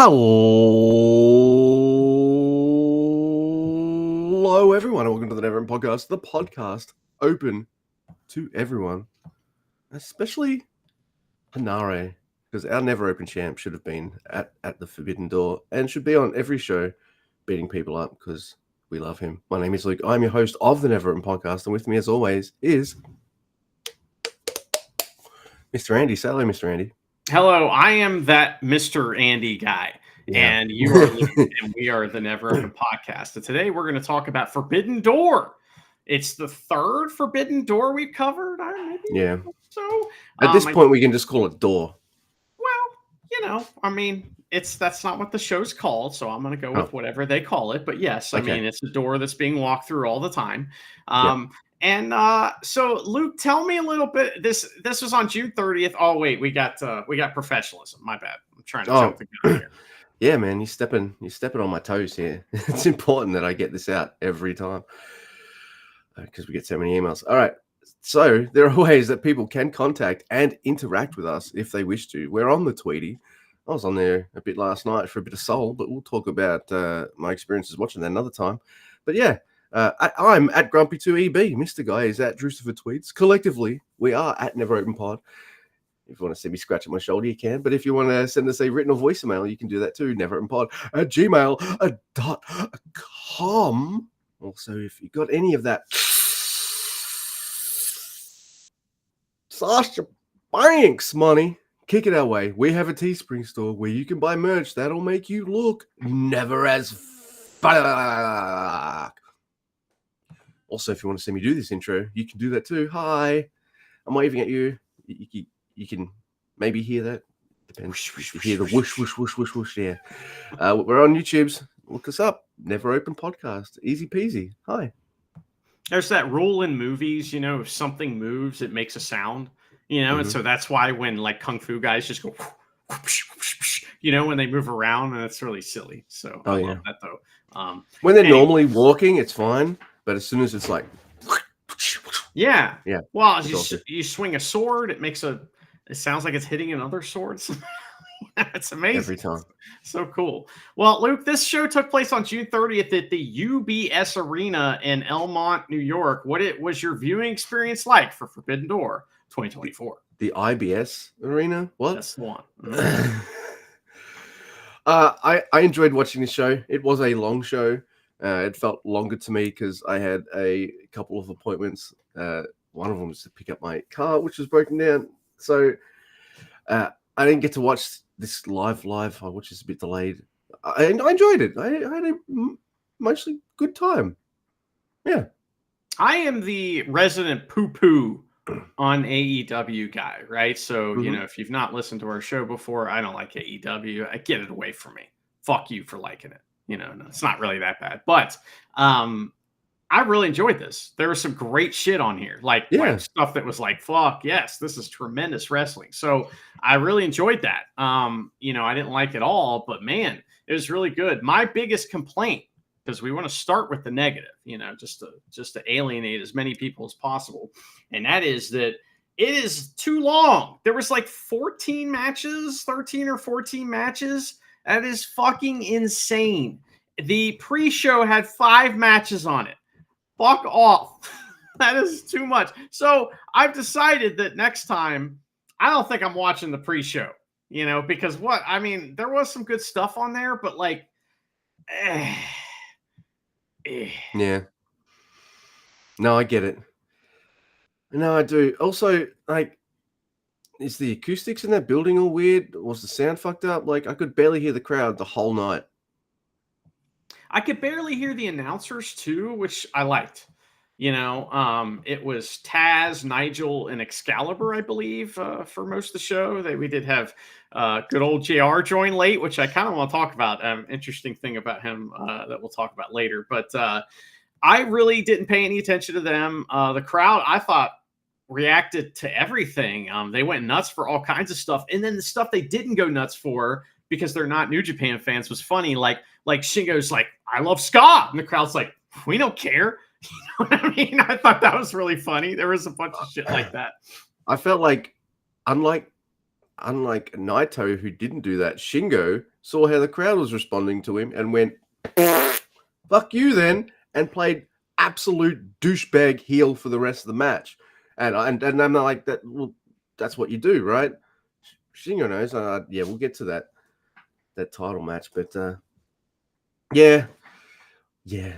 Hello, everyone, and welcome to the NeverOpenPod podcast, the podcast open to everyone, especially Hanare, because our Never Open champ should have been at the Forbidden Door and should be on every show beating people up because we love him. My name is Luke. I'm your host of the Never Open podcast, and with me, as always, is Mr. Andy. Say hello, Mr. Andy. Hello, I am that Mr. Andy guy, and you are Luke, and we are the Never Open podcast. And today we're going to talk about Forbidden Door. It's the third Forbidden Door we've covered. Yeah. So at this point, we can just call it Door. Well, that's not what the show's called, so I'm going to go with whatever they call it. But yes, I mean, it's a door that's being walked through all the time. And so Luke, tell me a little bit. This was on June 30th. Oh wait, we got professionalism. My bad. I'm trying to jump the gun here. Yeah, man, you're stepping on my toes here. It's important that I get this out every time because we get so many emails. All right. So there are ways that people can contact and interact with us if they wish to. We're on the Tweety. I was on there a bit last night for a bit of soul, but we'll talk about my experiences watching that another time. But yeah, I'm at Grumpy2EB. Mr. Guy is at Drucifer Tweets. Collectively, we are at NeverOpenPod. If you want to see me scratch at my shoulder, you can. But if you want to send us a written or voicemail, you can do that too. NeverOpenPod@gmail.com. Also, if you got any of that Sasha Banks money, kick it our way. We have a Teespring store where you can buy merch that'll make you look never as fuck. Also, if you want to see me do this intro, you can do that too. Hi, I'm waving at you. You can maybe hear that. Depends if you hear the whoosh, whoosh, whoosh, whoosh, whoosh. Yeah. We're on YouTube's. Look us up. Never Open Podcast. Easy peasy. Hi. There's that rule in movies, if something moves, it makes a sound, and so that's why when like Kung Fu guys just go, when they move around, and it's really silly. So I love that though. When they're normally walking, it's fine. But as soon as it's like, yeah. Well, you swing a sword, it sounds like it's hitting another sword. It's amazing. Every time. So cool. Well, Luke, this show took place on June 30th at the UBS Arena in Elmont, New York. What was your viewing experience like for Forbidden Door 2024? The IBS Arena? What? That's the one. I enjoyed watching this show. It was a long show. It felt longer to me because I had a couple of appointments. One of them was to pick up my car, which was broken down. So I didn't get to watch this live, which is a bit delayed. I enjoyed it. I had a mostly good time. Yeah. I am the resident poo-poo on AEW guy, right? So, if you've not listened to our show before, I don't like AEW. Get it away from me. Fuck you for liking it. No, it's not really that bad. But I really enjoyed this. There was some great shit on here. Like stuff that was like, fuck, yes, this is tremendous wrestling. So I really enjoyed that. I didn't like it all, but man, it was really good. My biggest complaint, because we want to start with the negative, just to alienate as many people as possible. And that is that it is too long. There was like 13 or 14 matches. That is fucking insane. The pre-show had 5 matches on it. Fuck off. That is too much. So I've decided that next time, I don't think I'm watching the pre-show, because there was some good stuff on there, but like, yeah. No, I get it. No, I do. Also, like, is the acoustics in that building all weird? Was the sound fucked up? Like, I could barely hear the crowd the whole night. I could barely hear the announcers too, which I liked. It was Taz, Nigel, and Excalibur, I believe, for most of the show. We did have good old JR join late, which I kind of want to talk about. Interesting thing about him that we'll talk about later. But I really didn't pay any attention to them. The crowd, I thought, reacted to everything. They went nuts for all kinds of stuff. And then the stuff they didn't go nuts for, because they're not New Japan fans, was funny. Like Shingo's like, I love ska. And the crowd's like, we don't care. You know what I mean? I thought that was really funny. There was a bunch of shit like that. I felt like, unlike unlike Naito, who didn't do that, Shingo saw how the crowd was responding to him and went, fuck you then, and played absolute douchebag heel for the rest of the match. And I'm like, that. Well, that's what you do, right? Shingo knows. Yeah, we'll get to that title match, but yeah,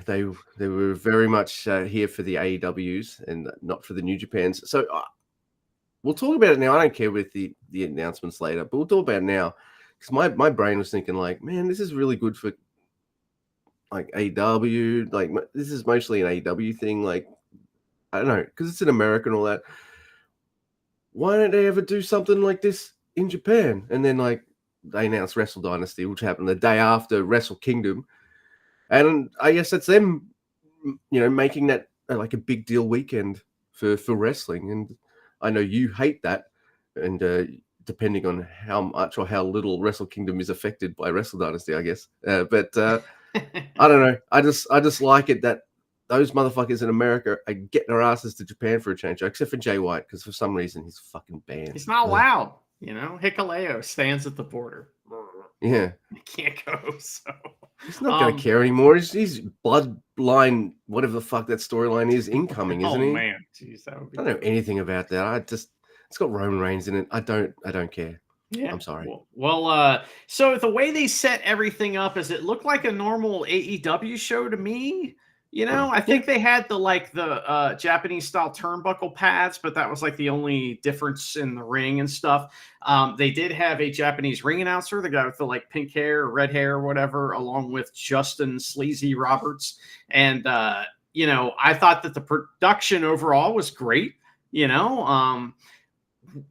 they were very much here for the AEWs and not for the New Japans. So we'll talk about it now. I don't care with the announcements later, but we'll talk about it now because my brain was thinking like, man, this is really good for like AEW. Like this is mostly an AEW thing. Like I don't know because it's in America and all that. Why don't they ever do something like this in Japan? And then like they announced Wrestle Dynasty, which happened the day after Wrestle Kingdom, and I guess that's them, making that like a big deal weekend for wrestling. And I know you hate that, and depending on how much or how little Wrestle Kingdom is affected by Wrestle Dynasty, I guess. But I don't know. I just like it that those motherfuckers in America are getting their asses to Japan for a change, except for Jay White, because for some reason he's fucking banned. He's not allowed. Hikuleo stands at the border. Yeah. He can't go, so he's not going to care anymore. He's bloodline, whatever the fuck that storyline is, incoming, isn't he? Oh man, jeez, that would be. I don't know anything about that. It's got Roman Reigns in it. I don't care. Yeah, I'm sorry. Well, so the way they set everything up is it looked like a normal AEW show to me. I think they had the Japanese style turnbuckle pads, but that was like the only difference in the ring and stuff. They did have a Japanese ring announcer, the guy with the like pink hair or red hair or whatever, along with Justin Sleazy Roberts. And, I thought that the production overall was great.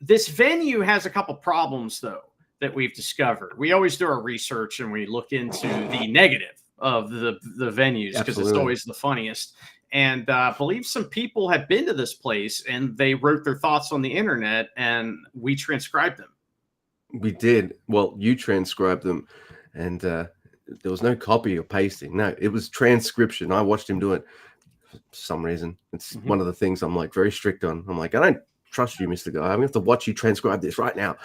This venue has a couple problems though that we've discovered. We always do our research and we look into the negative of the venues because it's always the funniest. And I believe some people had been to this place and they wrote their thoughts on the internet and we transcribed them. We did. Well, you transcribed them and there was no copy or pasting. No, it was transcription. I watched him do it for some reason. It's one of the things I'm like very strict on. I'm like, I don't trust you, Mr. Guy. I'm going to have to watch you transcribe this right now.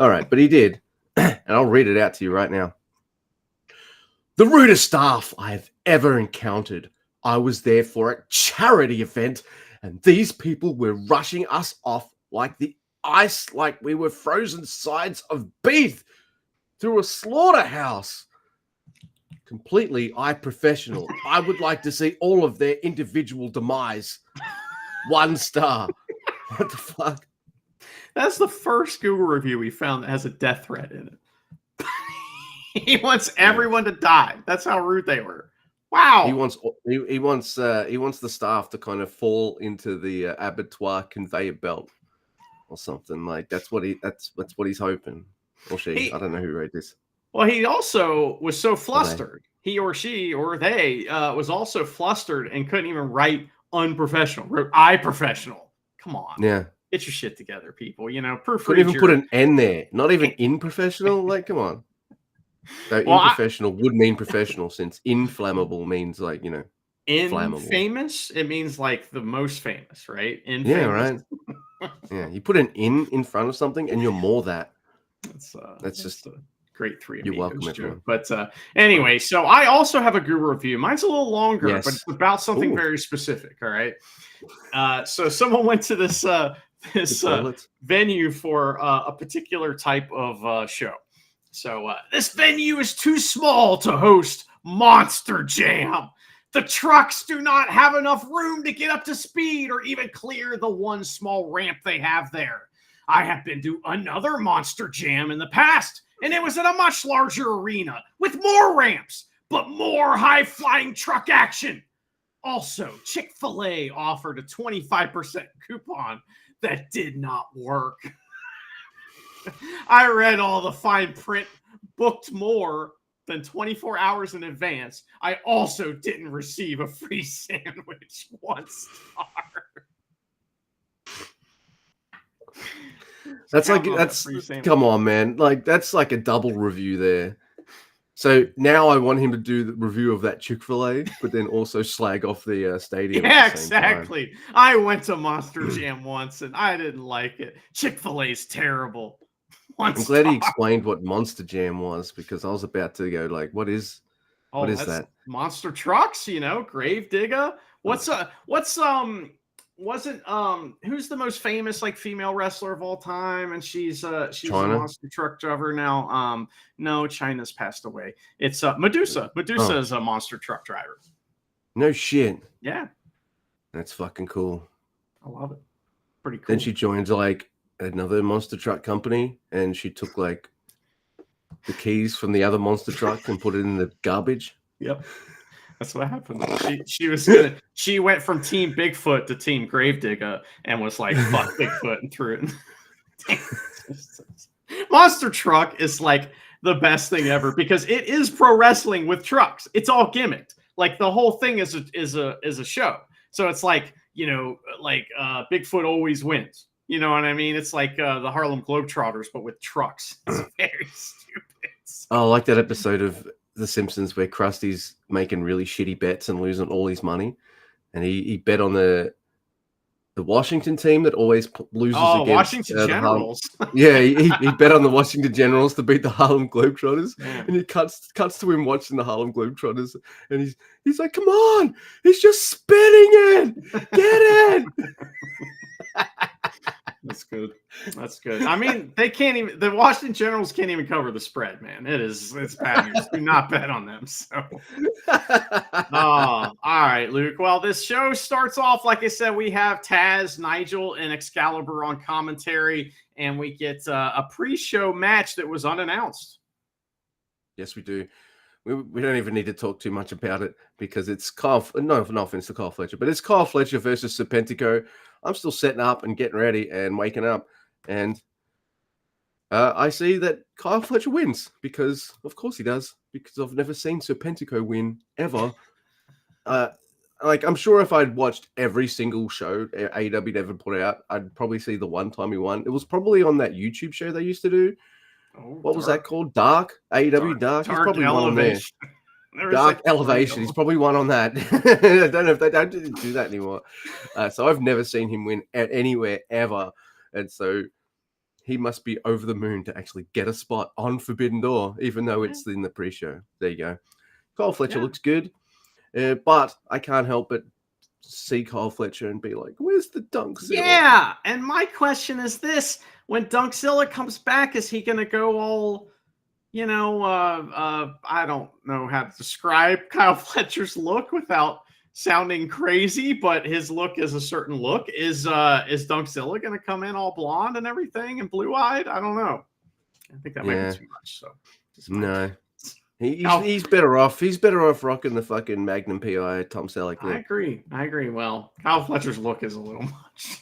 All right. But he did. And I'll read it out to you right now. The rudest staff I have ever encountered. I was there for a charity event, and these people were rushing us off like the ice, like we were frozen sides of beef through a slaughterhouse. Completely unprofessional. I would like to see all of their individual demise. 1 star. What the fuck? That's the first Google review we found that has a death threat in it. He wants everyone to die. That's how rude they were. Wow. He wants the staff to kind of fall into the abattoir conveyor belt or something. Like that's what he's hoping. Or she. I don't know who wrote this. Well, he also was so flustered. He or she or they was also flustered and couldn't even write unprofessional. Wrote I professional. Come on. Yeah. Get your shit together, people. Proofread. Couldn't even put an N there. Not even in professional. Like, come on. So professional would mean professional since inflammable means like, flammable. Famous, it means like the most famous, right? Yeah, right. Yeah, you put an in front of something and you're more that. That's just a great 3 You're welcome, everyone. But anyway, so I also have a guru review. Mine's a little longer, Yes. but it's about something very specific. All right. So someone went to this venue for a particular type of show. So this venue is too small to host Monster Jam. The trucks do not have enough room to get up to speed or even clear the one small ramp they have there. I have been to another Monster Jam in the past, and it was in a much larger arena with more ramps, but more high-flying truck action. Also, Chick-fil-A offered a 25% coupon that did not work. I read all the fine print, booked more than 24 hours in advance. I also didn't receive a free sandwich. 1 star. Come on, man. Like that's like a double review there. So now I want him to do the review of that Chick-fil-A, but then also slag off the stadium. Yeah, exactly. Time. I went to Monster Jam once and I didn't like it. Chick-fil-A is terrible. I'm glad he explained what Monster Jam was, because I was about to go like, what is that's that? Monster Trucks, Grave Digger. What's wasn't who's the most famous like female wrestler of all time? And she's a China? monster truck driver now. No, China's passed away. It's Medusa. Medusa Oh. is a monster truck driver. No shit. Yeah. That's fucking cool. I love it. Pretty cool. Then she joined like another monster truck company, and she took like the keys from the other monster truck and put it in the garbage. Yep. That's what happened. She went from Team Bigfoot to Team Gravedigger and was like, fuck Bigfoot, and threw it. Monster Truck is like the best thing ever because it is pro wrestling with trucks. It's all gimmicked. Like the whole thing is a show. So it's like, Bigfoot always wins. You know what I mean? It's like the Harlem Globetrotters, but with trucks. It's very stupid. I like that episode of The Simpsons where Krusty's making really shitty bets and losing all his money, and he bet on the Washington team that always loses against Washington Generals. he bet on the Washington Generals to beat the Harlem Globetrotters, and he cuts to him watching the Harlem Globetrotters, and he's like, "Come on, he's just spinning it, get it." That's good. That's good. I mean, the Washington Generals can't even cover the spread, man. It's bad news. Do not bet on them. So, all right, Luke. Well, this show starts off, like I said, we have Taz, Nigel, and Excalibur on commentary, and we get a pre-show match that was unannounced. Yes, we do. We don't even need to talk too much about it because it's Kyle. No offense to Kyle Fletcher, but it's Kyle Fletcher versus Serpentico. I'm still setting up and getting ready and waking up, and I see that Kyle Fletcher wins because, of course, he does. Because I've never seen Serpentico win ever. I'm sure if I'd watched every single show AEW ever put out, I'd probably see the one time he won. It was probably on that YouTube show they used to do. What was that called? Dark? AEW Dark? He's probably one on there. Dark Elevation. He's probably one on that. I don't know if they don't do that anymore. So I've never seen him win at anywhere ever. And so he must be over the moon to actually get a spot on Forbidden Door, even though it's in the pre-show. There you go. Kyle Fletcher looks good. But I can't help but see Kyle Fletcher and be like, where's the Dunkzilla? Yeah. And my question is this. When Dunkzilla comes back, is he going to go all, I don't know how to describe Kyle Fletcher's look without sounding crazy, but his look is a certain look. Is Dunkzilla going to come in all blonde and everything and blue-eyed? I don't know. I think that might be too much. So no. He's better off. He's better off rocking the fucking Magnum PI Tom Selleck. I agree. Well, Kyle Fletcher's look is a little much.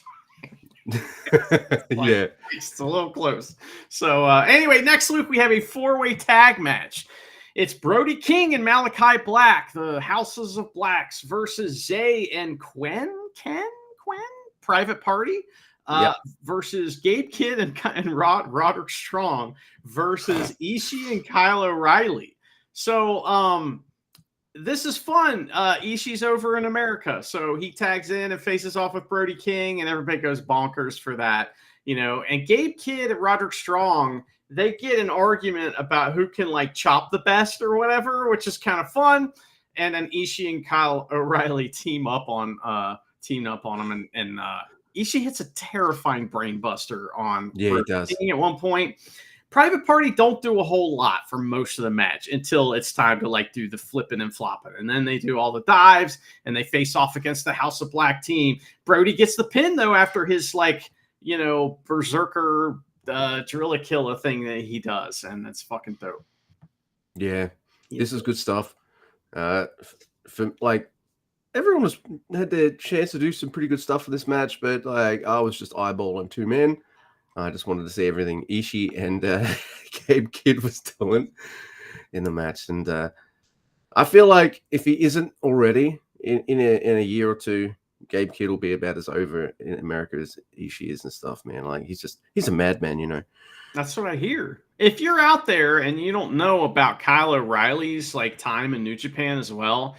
It's a little close. So anyway, next week we have a 4-way tag match. It's Brody King and Malachi Black, the Houses of Blacks, versus Zay and Quinn, Private Party, versus Gabe Kidd and Roderick Strong versus Ishii and Kyle O'Reilly. So this is fun. Ishii's over in America, so he tags in and faces off with Brody King, and everybody goes bonkers for that, And Gabe Kidd and Roderick Strong, they get an argument about who can chop the best or whatever, which is kind of fun. And then Ishii and Kyle O'Reilly team up on him, and Ishii hits a terrifying brain buster on Brody King at one point. Private Party don't do a whole lot for most of the match until it's time to do the flipping and flopping. And then they do all the dives and they face off against the House of Black team. Brody gets the pin though after his berserker Drilla Killer thing that he does. And that's fucking dope. Yeah. This is good stuff. Everyone had their chance to do some pretty good stuff for this match, but I was just eyeballing two men. I just wanted to see everything Ishii and Gabe Kidd was doing in the match. And I feel like if he isn't already in a year or two, Gabe Kidd will be about as over in America as Ishii is and stuff, man. He's a madman, That's what I hear. If you're out there and you don't know about Kyle O'Reilly's time in New Japan as well,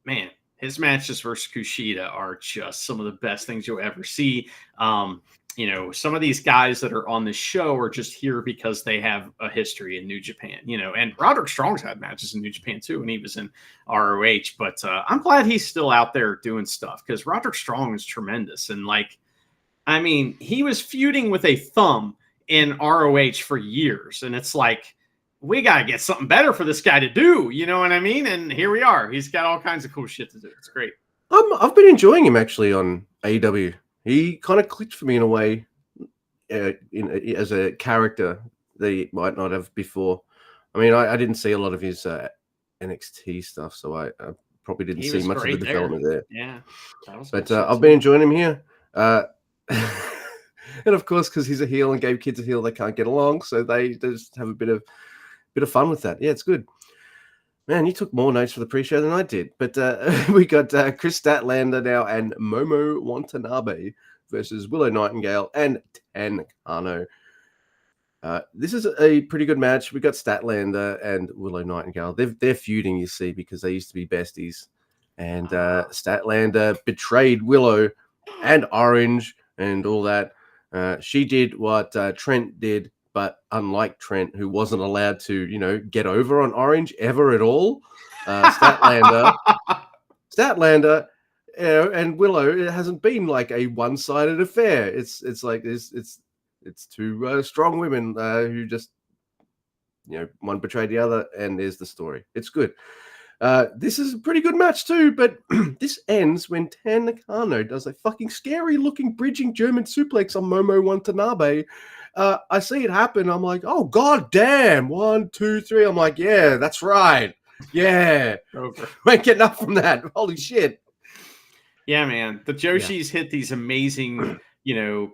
man, his matches versus Kushida are just some of the best things you'll ever see. you know, some of these guys that are on the show are just here because they have a history in New Japan, you know, and Roderick Strong's had matches in New Japan too, when he was in ROH, but I'm glad he's still out there doing stuff because Roderick Strong is tremendous. And like, I mean, he was feuding with a thumb in ROH for years. And it's like, we got to get something better for this guy to do. You know what I mean? And here we are. He's got all kinds of cool shit to do. It's great. I've been enjoying him actually on AEW. He kind of clicked for me in a way, as a character that he might not have before. I mean, I didn't see a lot of his NXT stuff, so I probably didn't see much of the development there. Yeah, but I've been enjoying him here. And of course, because he's a heel and gave kids a heel, they can't get along, so they just have a bit of fun with that. Yeah, it's good. Man, you took more notes for the pre-show than I did. But we got Chris Statlander now and Momo Watanabe versus Willow Nightingale and Tan Kano. This is a pretty good match. We got Statlander and Willow Nightingale. They're feuding, you see, because they used to be besties. And Statlander betrayed Willow and Orange and all that. She did what Trent did, but unlike Trent, who wasn't allowed to, get over on Orange ever at all, Statlander, and Willow, it hasn't been like a one-sided affair. It's like it's two strong women who just, one betrayed the other, and there's the story. It's good. This is a pretty good match too, but this ends when Tan Nakano does a fucking scary-looking bridging German suplex on Momo Watanabe. I see it happen. I'm like, oh, god damn. 1, 2, 3. I'm like, yeah, that's right. Yeah. Over. Ain't getting up from that. Holy shit. Yeah, man. The Joshis hit these amazing,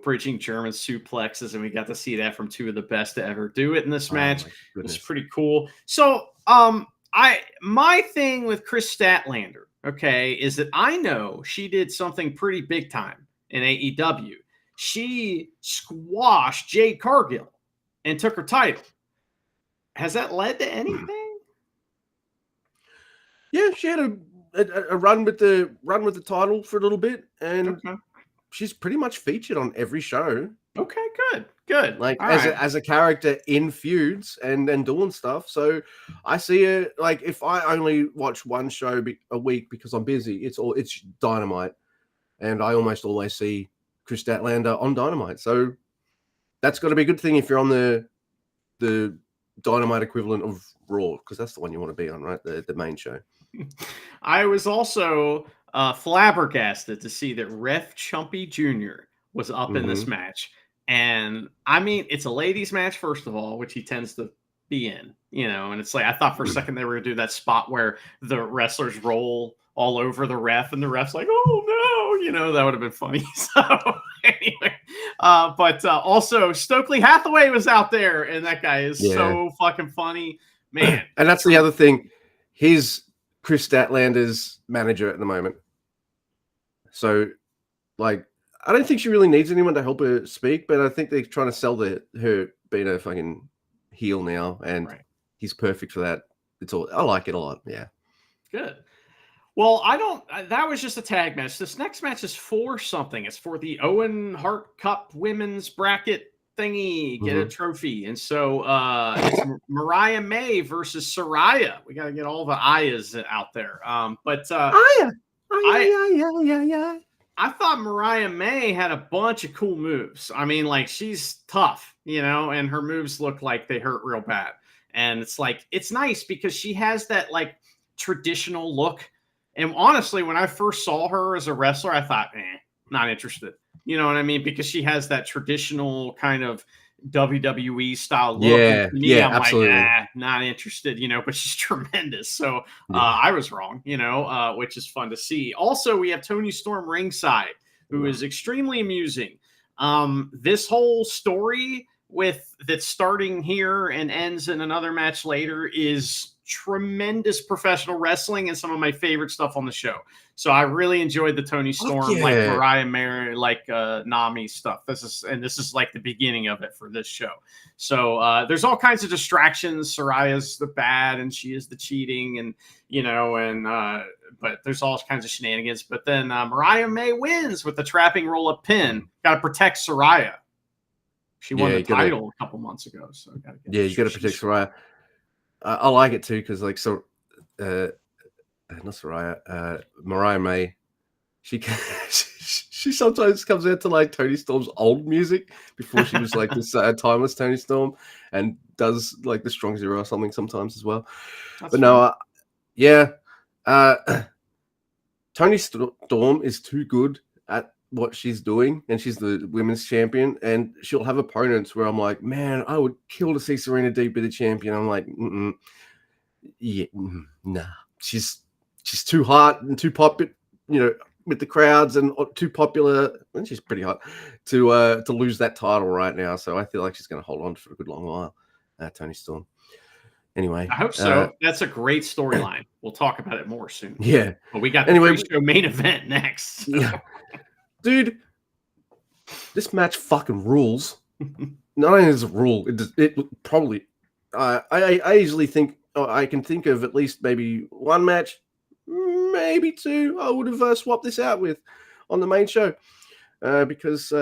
bridging German suplexes, and we got to see that from two of the best to ever do it in this match. It was pretty cool. So, my thing with Chris Statlander, okay, is that I know she did something pretty big time in AEW. She squashed Jade Cargill and took her title. Has that led to anything? Yeah, she had a run with the title for a little bit, and she's pretty much featured on every show. Okay, good. Like as a character in feuds and doing stuff. So I see it, like, if I only watch one show a week because I'm busy, it's Dynamite, and I almost always see Chris Statlander on Dynamite. So that's got to be a good thing if you're on the Dynamite equivalent of Raw, because that's the one you want to be on, right? The main show. I was also flabbergasted to see that Ref Chumpy Jr. was up in this match. And I mean, it's a ladies match, first of all, which he tends to be in, and it's like, I thought for a second they were going to do that spot where the wrestlers roll all over the ref and the ref's like, oh no, that would have been funny. So anyway, but also Stokely Hathaway was out there, and that guy is so fucking funny, man. And that's the other thing. He's Chris Statlander's manager at the moment. So, like, I don't think she really needs anyone to help her speak, but I think they're trying to sell her being a fucking heel now, and he's perfect for that. I like it a lot. Yeah. Good. Well, that was just a tag match. This next match is for something. It's for the Owen Hart Cup women's bracket thingy, get a trophy. And so it's Mariah May versus Saraya. We got to get all the Ayas out there. Aya. I thought Mariah May had a bunch of cool moves. I mean, like, she's tough, and her moves look like they hurt real bad. And it's like, it's nice because she has that like traditional look. And honestly, when I first saw her as a wrestler, I thought, not interested. You know what I mean? Because she has that traditional kind of WWE style look. Yeah, I'm absolutely. Like, not interested, but she's tremendous. So I was wrong, which is fun to see. Also, we have Toni Storm ringside, who is extremely amusing. This whole story that's starting here and ends in another match later is tremendous professional wrestling and some of my favorite stuff on the show. So I really enjoyed the Tony Storm, yeah. like Mariah Mary, like Nami stuff. This is like the beginning of it for this show. So there's all kinds of distractions. Soraya's the bad and she is the cheating, and but there's all kinds of shenanigans. But then Mariah May wins with the trapping roll-up pin. Got to protect Saraya. She won the title a couple months ago. So you got to protect Saraya. I like it too because not Saraya, Mariah May. She sometimes comes out to like Tony Storm's old music before she was like this timeless Tony Storm, and does like the Strong Zero or something sometimes as well. That's but fun. Tony Storm is too good at what she's doing, and she's the women's champion, and she'll have opponents where I'm like, man, I would kill to see Serena Deeb be the champion. I'm like, nah, she's too hot and too popular, with the crowds, and too popular, and she's pretty hot to lose that title right now. So I feel like she's going to hold on for a good long while. Tony Storm. Anyway, I hope so. That's a great storyline. We'll talk about it more soon. Yeah, but we got the pre-show main event next. So. Yeah, dude, this match fucking rules. Not only does it rule, it probably. I usually think I can think of at least maybe one match, maybe two. I would have swapped this out with on the main show because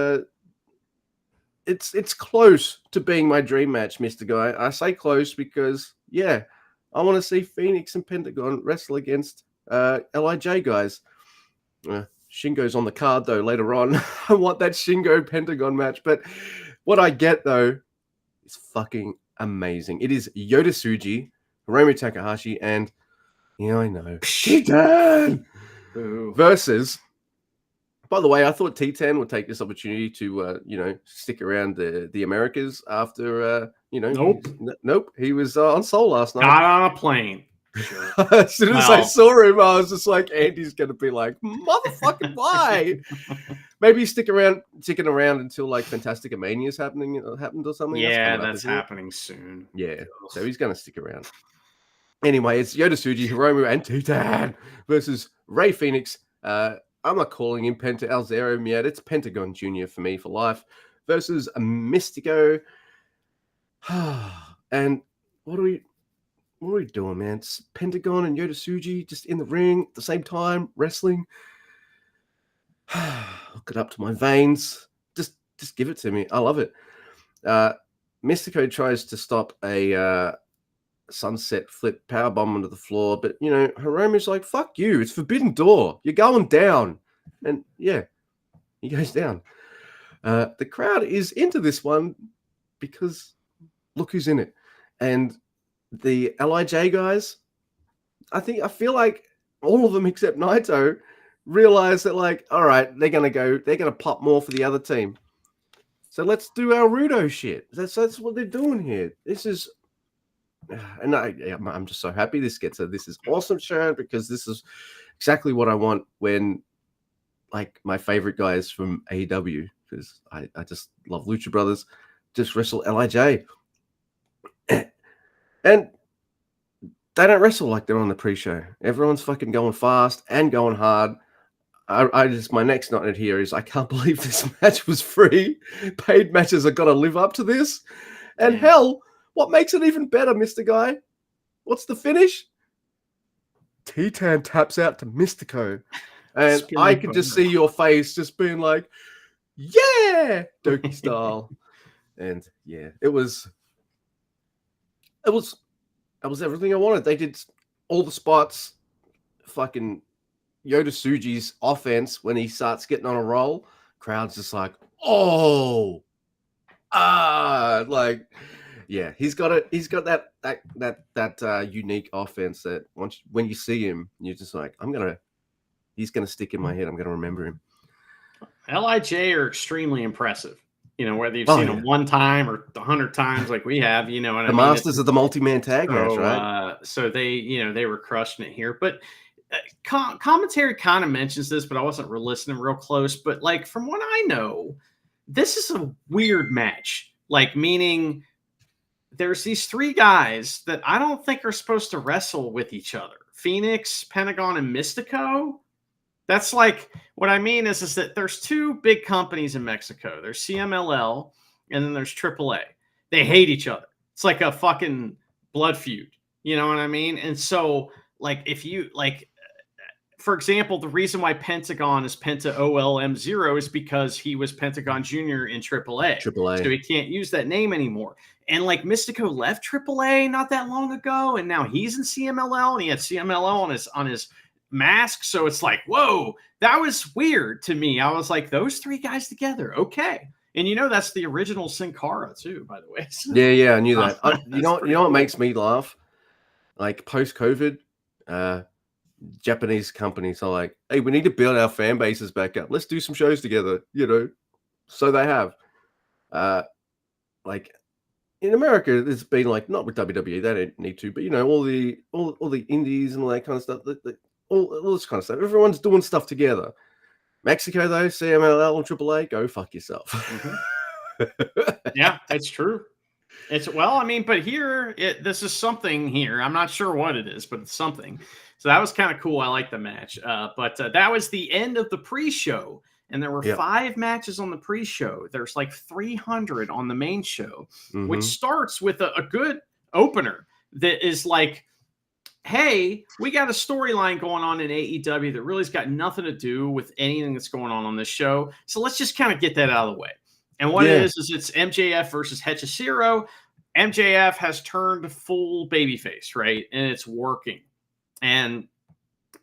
it's close to being my dream match, Mr. Guy. I say close because I want to see Phoenix and Pentagon wrestle against LIJ guys. Shingo's on the card though later on. I want that Shingo Pentagon match, but what I get though is fucking amazing. It is Yota Tsuji, Hiromu Takahashi, and I know Titan versus. By the way, I thought Titan would take this opportunity to stick around the Americas after nope. He was on Seoul last night. Got on a plane. Sure. As soon as I saw him, I was just like, Andy's going to be like, motherfucking why? Maybe sticking around until like Fantastic Mania's happened or something. Yeah, that's happening soon. Yeah, so he's going to stick around. Anyway, it's Yota Tsuji, Hiromu, and Titan versus Rey Fenix. I'm not calling him Penta El Zero yet. It's Pentagon Jr. for me for life versus Mystico. And what are we doing, man? It's Pentagon and Yota Tsuji just in the ring at the same time, wrestling. Hook it up to my veins. Just give it to me. I love it. Mystico tries to stop a sunset flip powerbomb onto the floor, but Hiromu's like, fuck you, it's Forbidden Door. You're going down. And he goes down. The crowd is into this one because look who's in it. And the LIJ guys, I feel like all of them except Naito realize that, like, all right, they're gonna pop more for the other team. So let's do our Rudo shit. That's what they're doing here. This is, and I'm just so happy this is awesome, Sharon, because this is exactly what I want when, like, my favorite guys from AEW, because I just love Lucha Brothers, just wrestle LIJ. And they don't wrestle like they're on the pre-show. Everyone's fucking going fast and going hard. My next note here is I can't believe this match was free. Paid matches are got to live up to this. And hell, what makes it even better, Mr. Guy? What's the finish? Titan taps out to Mystico. And I could just see your face just being like, yeah, Doki style. And it was everything I wanted. They did all the spots. Fucking Yota Tsuji's offense, when he starts getting on a roll, crowd's just like, he's got that unique offense that when you see him, you're just like, he's gonna stick in my head. I'm gonna remember him. LIJ are extremely impressive. Whether you've seen them one time or 100 times like we have, the masters of the multi-man tag match, right? So they were crushing it here. But commentary kind of mentions this, but I wasn't listening real close. But like, from what I know, this is a weird match. Like, meaning there's these three guys that I don't think are supposed to wrestle with each other. Phoenix, Pentagon, and Mystico. That's like what I mean is that there's two big companies in Mexico. There's CMLL and then there's AAA. They hate each other. It's like a fucking blood feud. You know what I mean? And so, like, if you like, for example, the reason why Pentagon is Penta OLM0 is because he was Pentagon Jr. in AAA. So he can't use that name anymore. And like Mystico left AAA not that long ago, and now he's in CMLL, and he had CMLL on his mask. So it's like, whoa, that was weird to me. I was like, those three guys together, okay. And you know that's the original Sin Cara too, by the way. So, yeah, I knew that. You know cool. what makes me laugh? Like post-COVID, Japanese companies are like, hey, we need to build our fan bases back up. Let's do some shows together, So they have. Like in America, it's been like, not with WWE, they don't need to, but all the indies and all that kind of stuff, all this kind of stuff. Everyone's doing stuff together. Mexico, though, CMLL and AAA, go fuck yourself. Yeah, it's true. But here, this is something here. I'm not sure what it is, but it's something. So that was kind of cool. I like the match. But that was the end of the pre-show. And there were 5 matches on the pre-show. There's like 300 on the main show, which starts with a good opener that is like, hey, we got a storyline going on in AEW that really's got nothing to do with anything that's going on this show. So let's just kind of get that out of the way. And what it is it's MJF versus Hechicero. MJF has turned full babyface, right? And it's working. And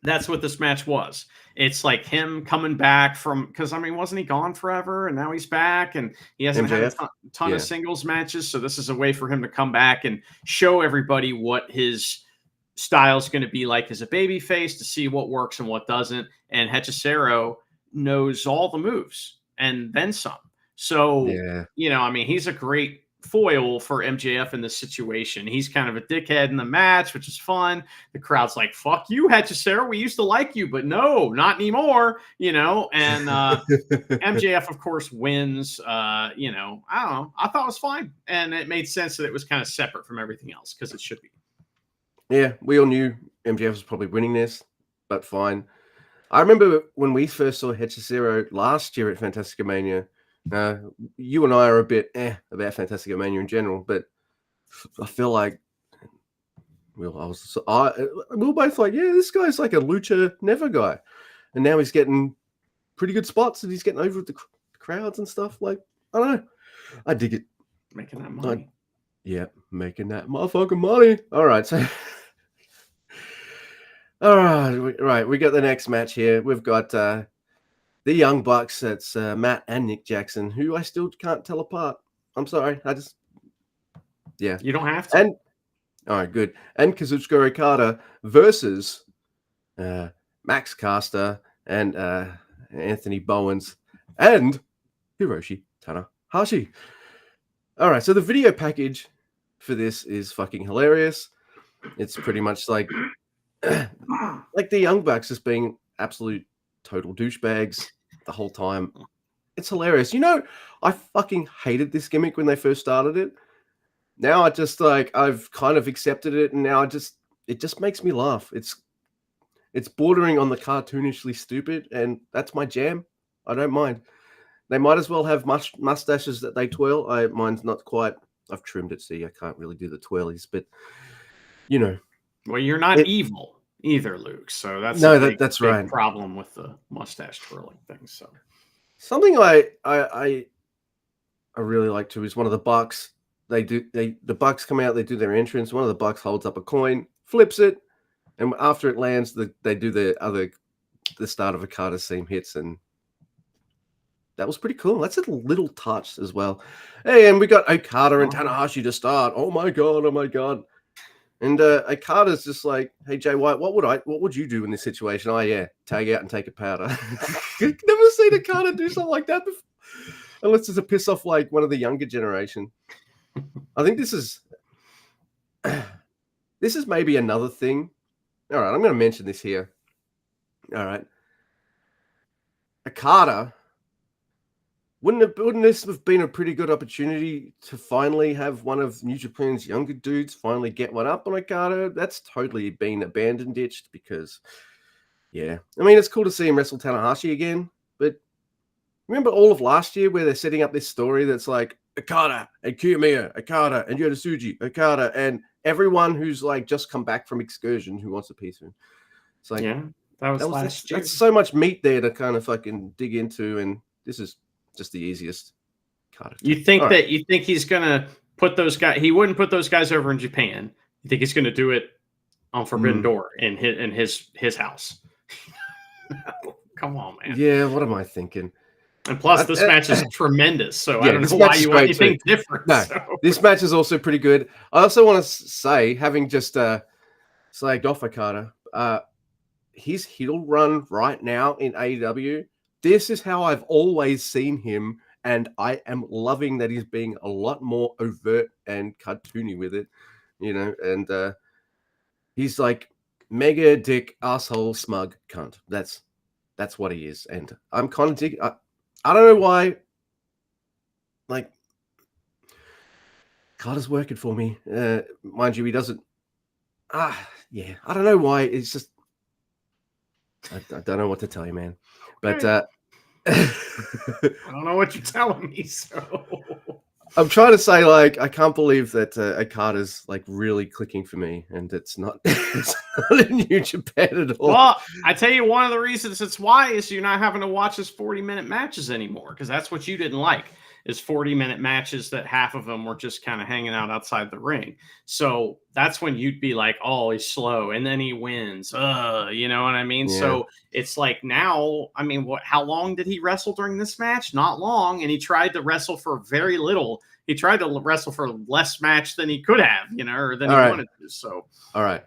that's what this match was. It's like him coming back from, because wasn't he gone forever? And now he's back, and he hasn't had a ton of singles matches. So this is a way for him to come back and show everybody what his style is going to be like as a babyface, to see what works and what doesn't. And Hechicero knows all the moves and then some. So, he's a great foil for MJF in this situation. He's kind of a dickhead in the match, which is fun. The crowd's like, fuck you, Hechicero. We used to like you, but no, not anymore, and MJF, of course, wins. I don't know. I thought it was fine. And it made sense that it was kind of separate from everything else, because it should be. Yeah, we all knew MJF was probably winning this, but fine. I remember when we first saw Hechicero last year at Fantastica Mania. You and I are a bit about Fantastica Mania in general, but I feel like we were both like, yeah, this guy's like a Lucha Never guy, and now he's getting pretty good spots, and he's getting over with the crowds and stuff. Like, I don't know, I dig it. Making that money. Making that motherfucking money. All right, so all right, we got the next match here. We've got the Young Bucks. That's Matt and Nick Jackson, who I still can't tell apart. I'm sorry. You don't have to. And all right, good. And Kazuchika Okada versus Max Caster and Anthony Bowens and Hiroshi Tanahashi. All right, so the video package for this is fucking hilarious. It's pretty much like the Young Bucks just being absolute total douchebags the whole time. It's hilarious. I fucking hated this gimmick when they first started it. Now I just I've kind of accepted it, and now it just makes me laugh. It's bordering on the cartoonishly stupid, and that's my jam. I don't mind. They might as well have mustaches that they twirl. Mine's not quite. I've trimmed it, so I can't really do the twirlies, but Well, you're not evil either, Luke. So that's that's big right. Problem with the mustache twirling thing. So something I really like too is one of the Bucks. The Bucks come out. They do their entrance. One of the Bucks holds up a coin, flips it, and after it lands, they do the start of a Carter scene hits, and that was pretty cool. That's a little touch as well. Hey, and we got Okada and Tanahashi to start. Oh my god. And Okada's just like, hey Jay White, what would you do in this situation? Oh yeah, tag out and take a powder. Never seen Okada do something like that before. Unless it's a piss off like one of the younger generation. I think this is maybe another thing. All right, I'm going to mention this here. All right. Okada wouldn't this have been a pretty good opportunity to finally have one of New Japan's younger dudes finally get one up on Okada? That's totally been abandoned, ditched, because, yeah. I mean, it's cool to see him wrestle Tanahashi again, but remember all of last year where they're setting up this story that's like Okada and Kiyomiya, Okada and Yoda Okada, and everyone who's like just come back from excursion who wants a piece of him. It's like, Yeah, that was last year. That's so much meat there to kind of fucking dig into, and this is just the easiest card. You think you think he's gonna put those guys? He wouldn't put those guys over in Japan. You think he's gonna do it on Forbidden Door in his house? Come on, man. Yeah, what am I thinking? And plus, this match is tremendous. So yeah, I don't know why you want anything different. No, this match is also pretty good. I also want to say, having just slagged off Okada, his heel run right now in AEW, this is how I've always seen him, and I am loving that he's being a lot more overt and cartoony with it, and he's like mega dick asshole smug cunt. That's what he is, and I'm kind of digging. I don't know why, like, Carter's working for me. Mind you, he doesn't. Yeah, I don't know why. It's just I don't know what to tell you, man. But I don't know what you're telling me. So I'm trying to say, like, I can't believe that Okada's like really clicking for me, and it's not, it's not in New Japan at all. Well, I tell you, one of the reasons it's why is you're not having to watch his 40-minute matches anymore, because that's what you didn't like, is 40-minute matches that half of them were just kind of hanging out outside the ring. So that's when you'd be like, oh, he's slow, and then he wins. You know what I mean? Yeah. So it's like now, I mean, how long did he wrestle during this match? Not long, and he tried to wrestle for very little. He tried to wrestle for less match than he could have, or than he wanted to. So, all right.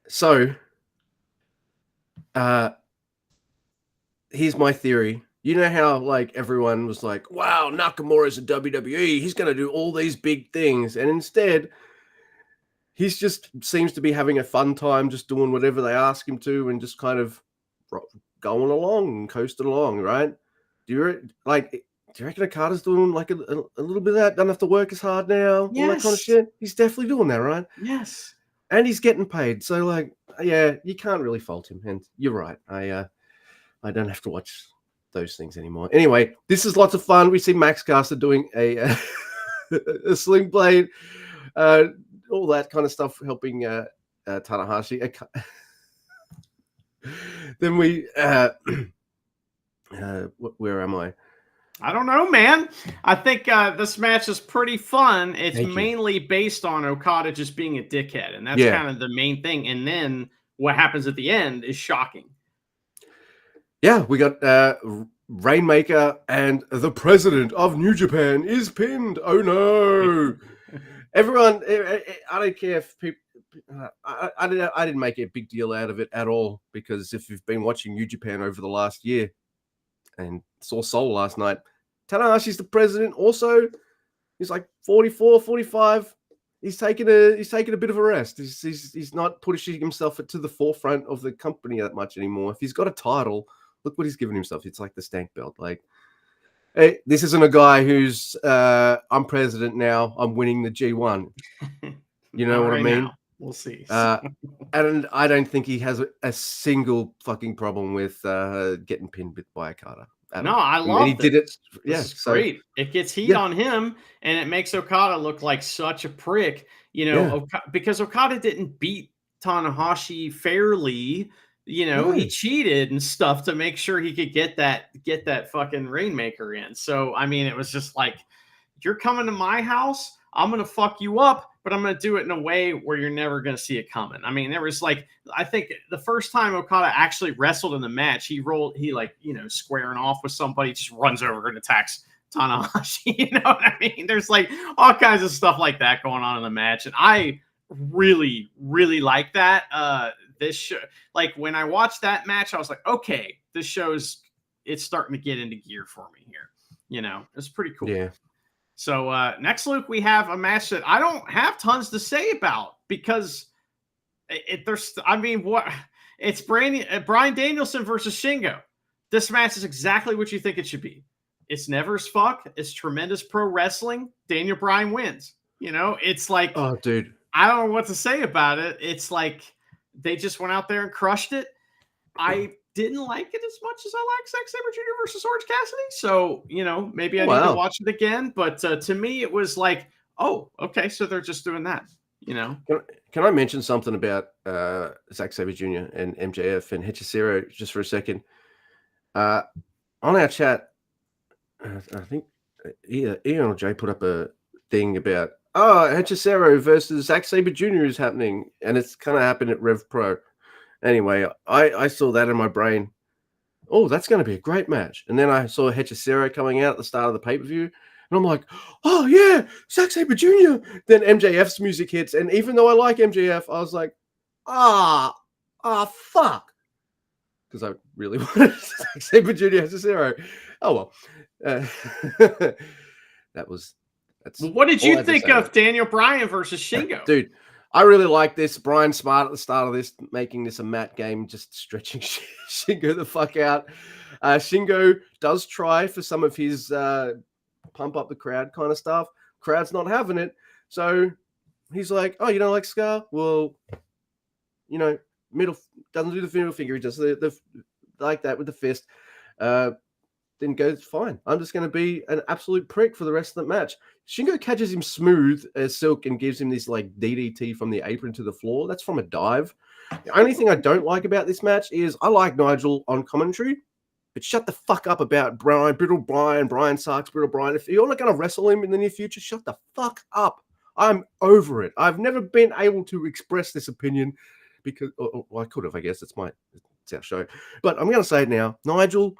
So, here's my theory. You know how, like, everyone was like, wow, Nakamura's in WWE. He's going to do all these big things. And instead, he's just seems to be having a fun time just doing whatever they ask him to and just kind of going along and coasting along, right? Do you reckon Okada's doing like a little bit of that? Doesn't have to work as hard now? Yes. All that kind of shit? He's definitely doing that, right? Yes. And he's getting paid. So, like, yeah, you can't really fault him. And you're right. I don't have to watch those things anymore. Anyway, this is lots of fun. We see Max Caster doing a sling blade, all that kind of stuff, helping Tanahashi. Then we, where am I? I don't know, man. I think this match is pretty fun. It's mainly based on Okada just being a dickhead, and that's kind of the main thing. And then what happens at the end is shocking. Yeah, we got Rainmaker, and the president of New Japan is pinned. Oh no! Everyone, I don't care if people. I didn't make a big deal out of it at all, because if you've been watching New Japan over the last year and saw Soul last night, Tanahashi's the president. Also, he's like 44, 45. He's taking a bit of a rest. He's not pushing himself to the forefront of the company that much anymore. If he's got a title, look what he's given himself. It's like the stank belt. Like, hey, this isn't a guy who's I'm president now. I'm winning the G1. You know what I mean? Now. We'll see. And I don't think he has a single fucking problem with getting pinned by Okada. No, I love it. He did it. Yeah, great. It gets heat on him, and it makes Okada look like such a prick. Because Okada didn't beat Tanahashi fairly. He cheated and stuff to make sure he could get that fucking Rainmaker in. So I mean, it was just like, you're coming to my house, I'm gonna fuck you up, but I'm gonna do it in a way where you're never gonna see it coming. I mean, there was like, I think the first time Okada actually wrestled in the match, he squaring off with somebody, just runs over and attacks Tanahashi. You know what I mean? There's like all kinds of stuff like that going on in the match, and I really, really like that. This show, like when I watched that match, I was like, okay, it's starting to get into gear for me here. It's pretty cool. Yeah. So next, Luke, we have a match that I don't have tons to say about, because it's Bryan Danielson versus Shingo. This match is exactly what you think it should be. it's never as fuck. It's tremendous pro wrestling. Daniel Bryan wins. It's like, Oh, dude. I don't know what to say about it. It's like they just went out there and crushed it. I didn't like it as much as I like Zack Sabre Jr. versus Orange Cassidy. So, maybe I need to watch it again. But to me, it was like, oh, okay, so they're just doing that. Can I mention something about Zack Sabre Jr. and MJF and Hechicero just for a second? On our chat, I think Ian or Jay put up a thing about Hechicero versus Zack Sabre Jr. is happening, and it's kind of happened at Rev Pro. Anyway, I saw that in my brain. Oh, that's going to be a great match. And then I saw Hechicero coming out at the start of the pay-per-view, and I'm like, oh yeah, Zack Sabre Jr. Then MJF's music hits, and even though I like MJF, I was like, fuck. Because I really wanted Zack Sabre Jr. Hechicero. Oh well. What did you think of Daniel Bryan versus Shingo? Dude, I really like this. Brian Smart at the start of this, making this a mat game, just stretching Shingo the fuck out. Shingo does try for some of his pump up the crowd kind of stuff. Crowd's not having it. So he's like, oh, you don't like Scar? Well, middle doesn't do the middle finger. He does the like that with the fist. Then goes, fine. I'm just going to be an absolute prick for the rest of the match. Shingo catches him smooth as silk and gives him this like DDT from the apron to the floor. That's from a dive. The only thing I don't like about this match is I like Nigel on commentary, but shut the fuck up about Brittle Brian sucks, Brittle Brian. If you're not going to wrestle him in the near future, shut the fuck up. I'm over it. I've never been able to express this opinion because I could have, I guess. It's our show. But I'm going to say it now. Nigel,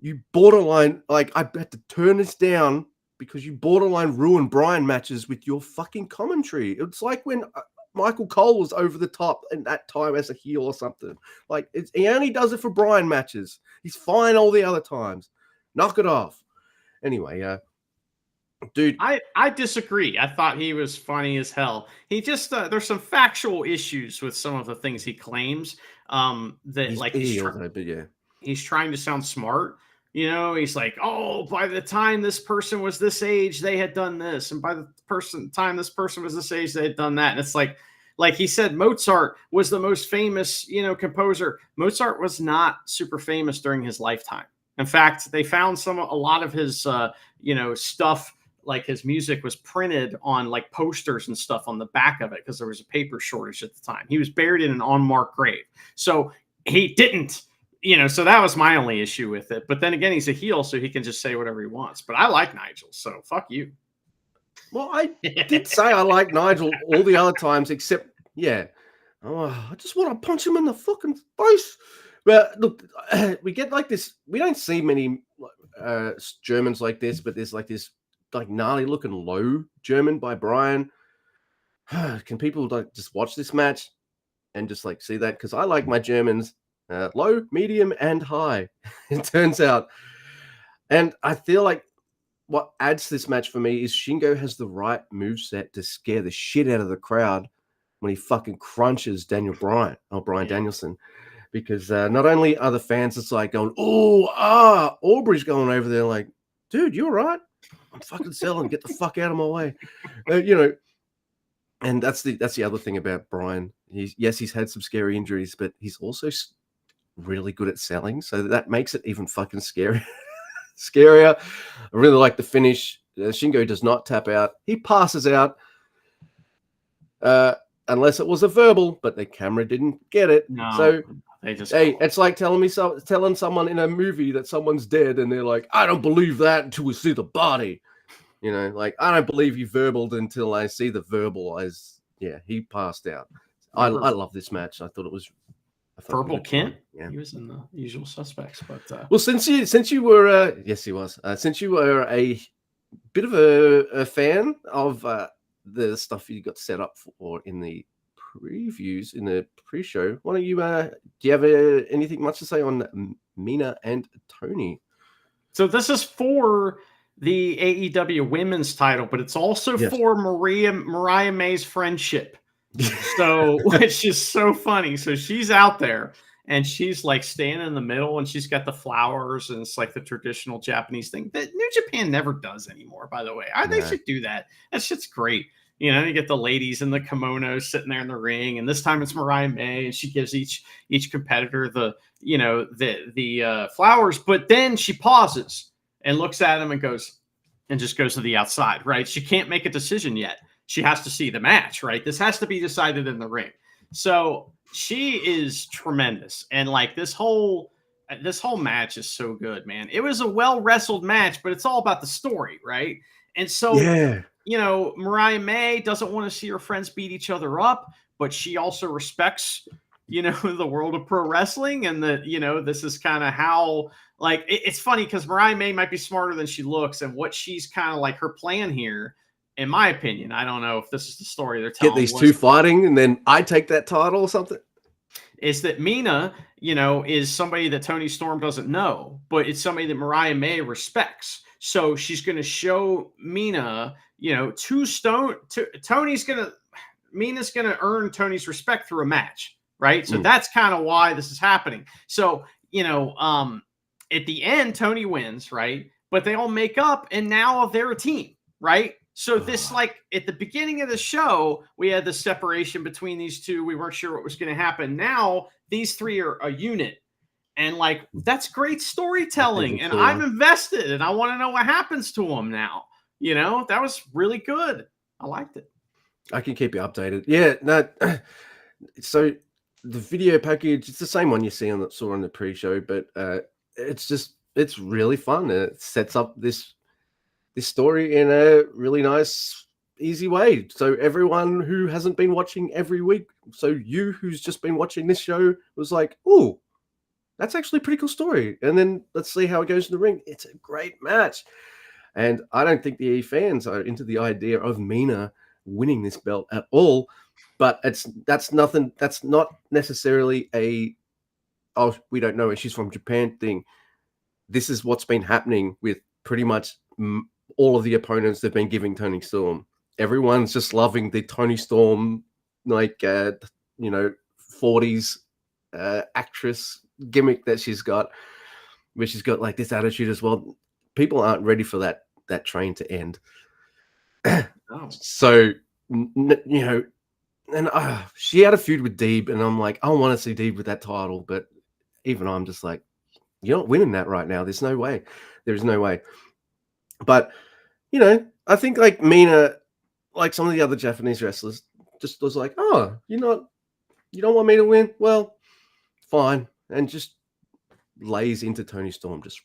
you borderline, like, I had to turn this down because you borderline ruined Brian matches with your fucking commentary. It's like when Michael Cole was over the top in that time as a heel or something. Like, he only does it for Brian matches. He's fine all the other times. Knock it off. Anyway, dude. I disagree. I thought he was funny as hell. He just, there's some factual issues with some of the things he claims. He's trying to sound smart. He's like, oh, by the time this person was this age, they had done this. And by the time this person was this age, they had done that. And it's like he said, Mozart was the most famous, composer. Mozart was not super famous during his lifetime. In fact, they found a lot of his, stuff, like his music was printed on like posters and stuff on the back of it because there was a paper shortage at the time. He was buried in an unmarked grave. So he didn't. So that was my only issue with it. But then again, he's a heel, so he can just say whatever he wants. But I like Nigel, so fuck you. Well, I did say I like Nigel all the other times, except, I just want to punch him in the fucking face. But look, we get like this. We don't see many Germans like this, but there's like this like gnarly looking low German by Brian. Can people like just watch this match and just like see that? Because I like my Germans. Low, medium, and high, it turns out. And I feel like what adds to this match for me is Shingo has the right moveset to scare the shit out of the crowd when he fucking crunches Brian Danielson. Because not only are the fans just like going, Aubrey's going over there like, dude, you all right? I'm fucking selling. Get the fuck out of my way. And that's the other thing about Brian. He's had some scary injuries, but he's also really good at selling, so that makes it even fucking scarier. I really like the finish. Shingo does not tap out. He passes out, unless it was a verbal, but the camera didn't get it. No, so it's like telling someone in a movie that someone's dead, and they're like, I don't believe that until we see the body. Like, I don't believe you verbaled until I see the verbal. He passed out. I love this match. I thought it was Verbal Kent. Yeah, he was in the Usual Suspects. But well, since you were yes, he was. Since you were a bit of a fan of the stuff you got set up for in the previews in the pre-show, why don't you? Do you have anything much to say on Mina and Tony? So this is for the AEW Women's title, but it's also for Mariah May's friendship. So, which is so funny. So she's out there and she's like standing in the middle, and she's got the flowers, and it's like the traditional Japanese thing that New Japan never does anymore, by the way. They should do that. That shit's great. You know, you get the ladies in the kimonos sitting there in the ring, and this time it's Mariah May, and she gives each competitor the flowers, but then she pauses and looks at him and just goes to the outside, right? She can't make a decision yet. She has to see the match, right? This has to be decided in the ring. So she is tremendous. And like this whole match is so good, man. It was a well wrestled match, but it's all about the story, right? And so, Mariah May doesn't want to see her friends beat each other up, but she also respects, the world of pro wrestling, and that, this is kind of how, like, it's funny because Mariah May might be smarter than she looks, and what she's kind of like her plan here, in my opinion, I don't know if this is the story they're telling. Get these two fighting, and then I take that title or something. Is that Mina, is somebody that Toni Storm doesn't know, but it's somebody that Mariah May respects. So she's going to show Mina, Mina's going to earn Tony's respect through a match, right? So that's kind of why this is happening. So, at the end, Tony wins, right? But they all make up, and now they're a team, right? So this, like, at the beginning of the show, we had the separation between these two. We weren't sure what was going to happen. Now these three are a unit, and like, that's great storytelling. And I'm invested, and I want to know what happens to them now. That was really good. I liked it. I can keep you updated. Yeah, no. So the video package, it's the same one you saw on the pre-show, but it's really fun. It sets up this story in a really nice, easy way. So everyone who hasn't been watching every week, so you who's just been watching this show, was like, "Oh, that's actually a pretty cool story." And then let's see how it goes in the ring. It's a great match. And I don't think the E fans are into the idea of Mina winning this belt at all. But that's not necessarily a, oh, we don't know where she's from Japan thing. This is what's been happening with pretty much all of the opponents they've been giving Toni Storm. Everyone's just loving the Toni Storm, like, 40s actress gimmick that she's got, where she's got like this attitude as well. People aren't ready for that train to end. So, and she had a feud with Deeb, and I'm like, I want to see Deeb with that title, but even I'm just like, you're not winning that right now. There's no way. There is no way. But, I think like Mina, like some of the other Japanese wrestlers, just was like, oh, you don't want me to win? Well, fine. And just lays into Toni Storm, just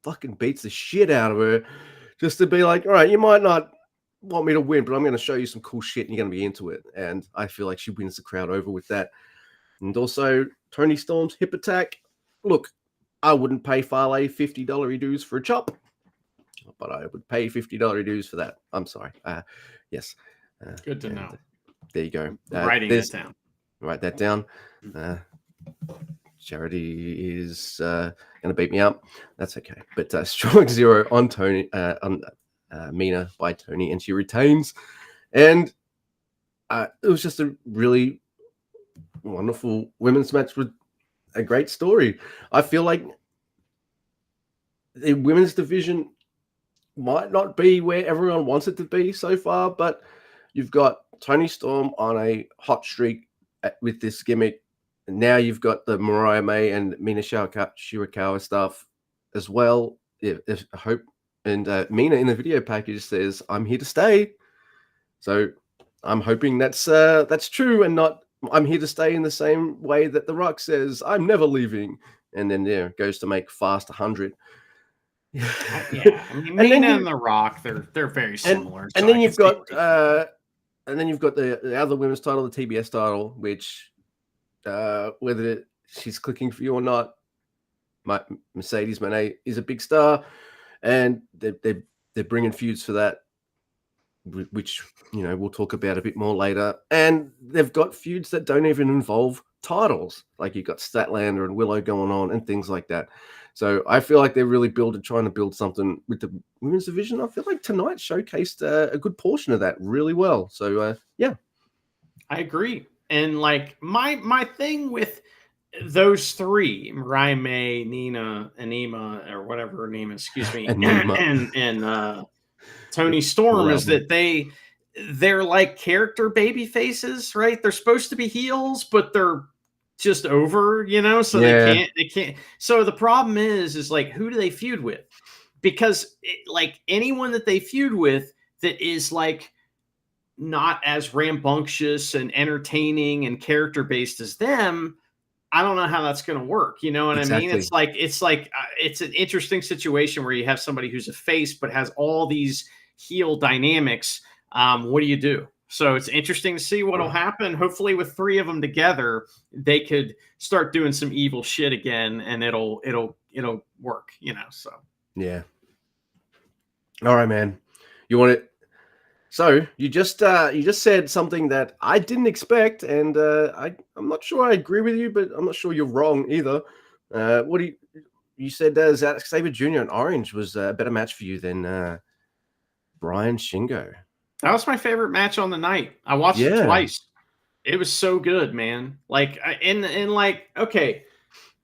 fucking beats the shit out of her, just to be like, all right, you might not want me to win, but I'm going to show you some cool shit and you're going to be into it. And I feel like she wins the crowd over with that. And also Toni Storm's hip attack. Look, I wouldn't pay Fale $50 dues for a chop, but I would pay $50 dues for that. I'm sorry. Yes. Good to know. There you go. Writing that down. Write that down. Charity is going to beat me up. That's okay. But strong zero on Tony, on Mina by Toni, and she retains. And it was just a really wonderful women's match with a great story. I feel like the women's division might not be where everyone wants it to be so far, but you've got Toni Storm on a hot streak with this gimmick. And now you've got the Mariah May and Mina Shirakawa stuff as well. I hope. And Mina in the video package says, "I'm here to stay." So I'm hoping that's true, and not I'm here to stay in the same way that The Rock says, "I'm never leaving." And then there goes to make Fast 100. Yeah, I mean, Mina and The Rock, they're very similar. And then you've got the other women's title, the TBS title, which whether she's clicking for you or not, Mercedes Moné is a big star, and they're bringing feuds for that, which we'll talk about a bit more later. And they've got feuds that don't even involve titles, like you've got Statlander and Willow going on and things like that. So I feel like they're really trying to build something with the women's division. I feel like tonight showcased a good portion of that really well. So yeah, I agree. And like my thing with those three, Mariah May, Nina, Anima, or whatever her name is, excuse me, Anima. and Tony Storm, is that they're like character baby faces, right? They're supposed to be heels, but they're just over, so Yeah, they can't. So the problem is like, who do they feud with? Because like anyone that they feud with that is like not as rambunctious and entertaining and character based as them, I don't know how that's going to work. You know what I mean? exactly. It's an interesting situation where you have somebody who's a face but has all these heel dynamics. What do you do? So it's interesting to see what'll happen. Hopefully, with three of them together, they could start doing some evil shit again, and it'll work. So Yeah. All right, man. You want it? So you just said something that I didn't expect, and I'm not sure I agree with you, but I'm not sure you're wrong either. What do you said? Zack Sabre Jr. and Orange was a better match for you than Brian Shingo. that was my favorite match on the night. I watched it Yeah. twice. It was so good, man. Like, and like, okay,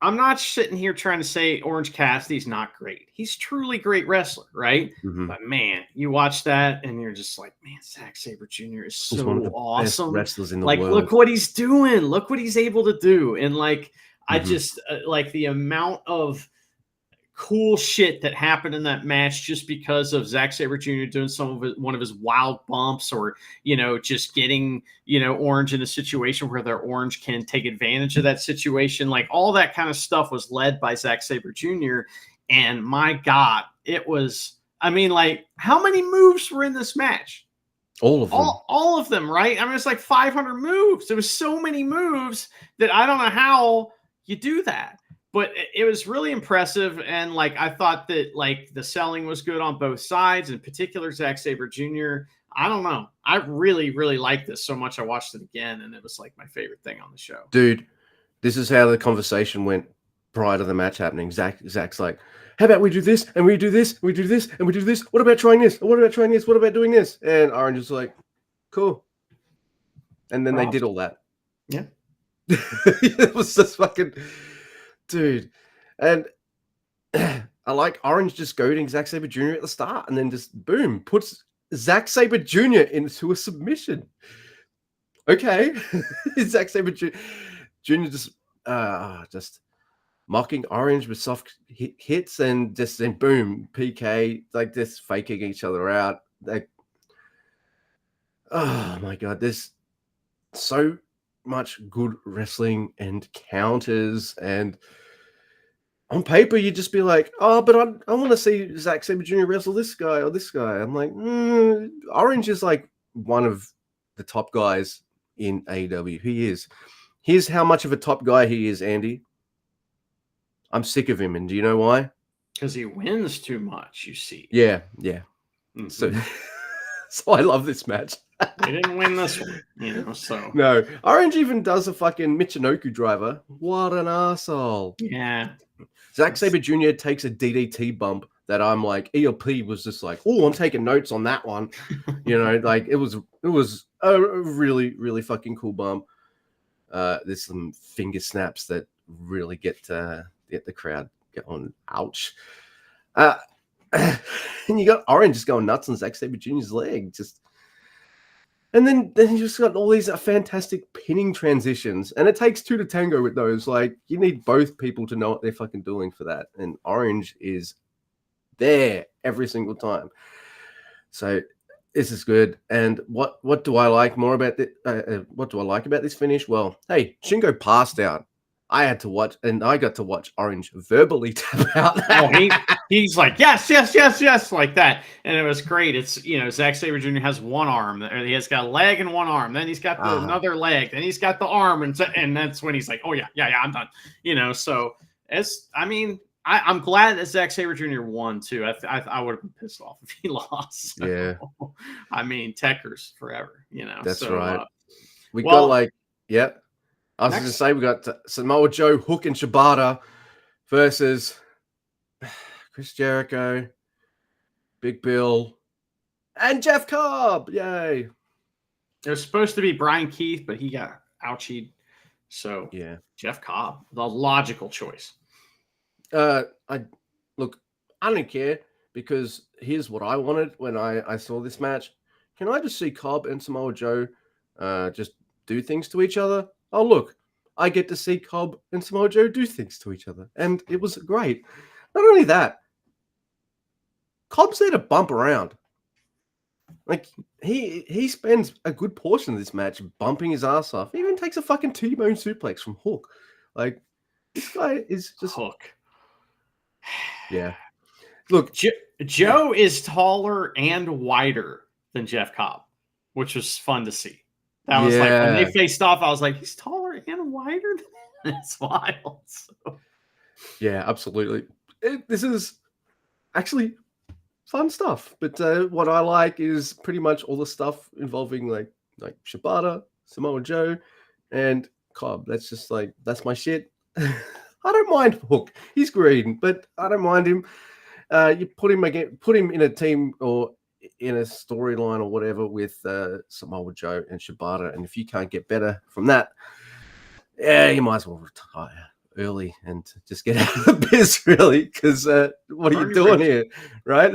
I'm not sitting here trying to say Orange Cassidy's not great. He's truly great wrestler, right? Mm-hmm. But man, you watch that and you're just like, man, Zack Sabre Jr. is He's one of so the best awesome. wrestlers in the Like, world. look what he's doing. Look what he's able to do. And like, I Mhm. just like the amount of cool shit that happened in that match just because of Zack Sabre Jr. doing one of his wild bumps, or just getting Orange in a situation where their Orange can take advantage of that situation. Like, all that kind of stuff was led by Zack Sabre Jr. And my God, it was. I mean, like, how many moves were in this match? All of them. All of them, right? I mean, it's like 500 moves. There was so many moves that I don't know how you do that. But it was really impressive, and like, I thought that like the selling was good on both sides, in particular Zack Sabre Jr. I don't know. I really, really liked this so much. I watched it again, and it was like my favorite thing on the show. Dude, this is how the conversation went prior to the match happening. Zach's like, how about we do this and we do this, we do this and we do this? What about trying this? What about trying this? What about doing this? And Orange is like, cool. And then they did all that. Yeah. It was just fucking, dude. And I like Orange just goading Zack Sabre Jr. at the start, and then just boom, puts Zack Sabre Jr. into a submission. Okay. Zack Sabre Jr. just mocking Orange with soft hits, and just then boom, PK, like just faking each other out. Like, oh my God, there's so much good wrestling and counters, and on paper you'd just be like, oh, but I want to see Zack Sabre Jr. wrestle this guy or this guy. I'm like, Orange is like one of the top guys in AEW. He is. Here's how much of a top guy he is, Andy. I'm sick of him, and do you know why? Because he wins too much, you see. Yeah. Mm-hmm. So I love this match. They didn't win this one, so. No, Orange even does a fucking Michinoku driver. What an asshole. Yeah. Zack Sabre Jr. takes a DDT bump that I'm like, ELP was just like, oh, I'm taking notes on that one. Like it was a really, really fucking cool bump. There's some finger snaps that really get the crowd going. Ouch. And you got Orange just going nuts on Zack Sabre Jr.'s leg. And then you just got all these fantastic pinning transitions. And it takes two to tango with those. Like, you need both people to know what they're fucking doing for that. And Orange is there every single time. So this is good. And what do I like more about what do I like about this finish? Well, hey, Shingo passed out. I had to watch, and I got to watch Orange verbally tap out. He's like, yes, yes, yes, yes, like that. And it was great. It's, Zack Sabre Jr. has one arm. He has got a leg and one arm. Then he's got another leg. Then he's got the arm. And that's when he's like, oh, yeah, I'm done. So I'm glad that Zack Sabre Jr. won, too. I would have been pissed off if he lost. So, yeah. Techers forever, That's right. We got yep. I was going to say we got Samoa Joe, Hook, and Shibata versus Chris Jericho, Big Bill, and Jeff Cobb. Yay. It was supposed to be Brian Keith, but he got ouchied. So Yeah. Jeff Cobb, the logical choice. I look, I don't care because here's what I wanted when I saw this match. Can I just see Cobb and Samoa Joe just do things to each other? Oh, look, I get to see Cobb and Samoa Joe do things to each other. And it was great. Not only that, Cobb's there to bump around. Like, he spends a good portion of this match bumping his ass off. He even takes a fucking T-bone suplex from Hook. Like, this guy is just... Hook. Yeah. Look, Joe is taller and wider than Jeff Cobb, which was fun to see. That was like when they faced off, I was like, he's taller and wider than it's wild. So. Yeah, absolutely. This is actually fun stuff. But what I like is pretty much all the stuff involving like Shibata, Samoa Joe, and Cobb. That's just like, that's my shit. I don't mind Hook. He's green, but I don't mind him. You put him in a team or in a storyline or whatever with Samoa Joe and Shibata, and if you can't get better from that, yeah, you might as well retire early and just get out of the biz, really, because what are you doing here, right?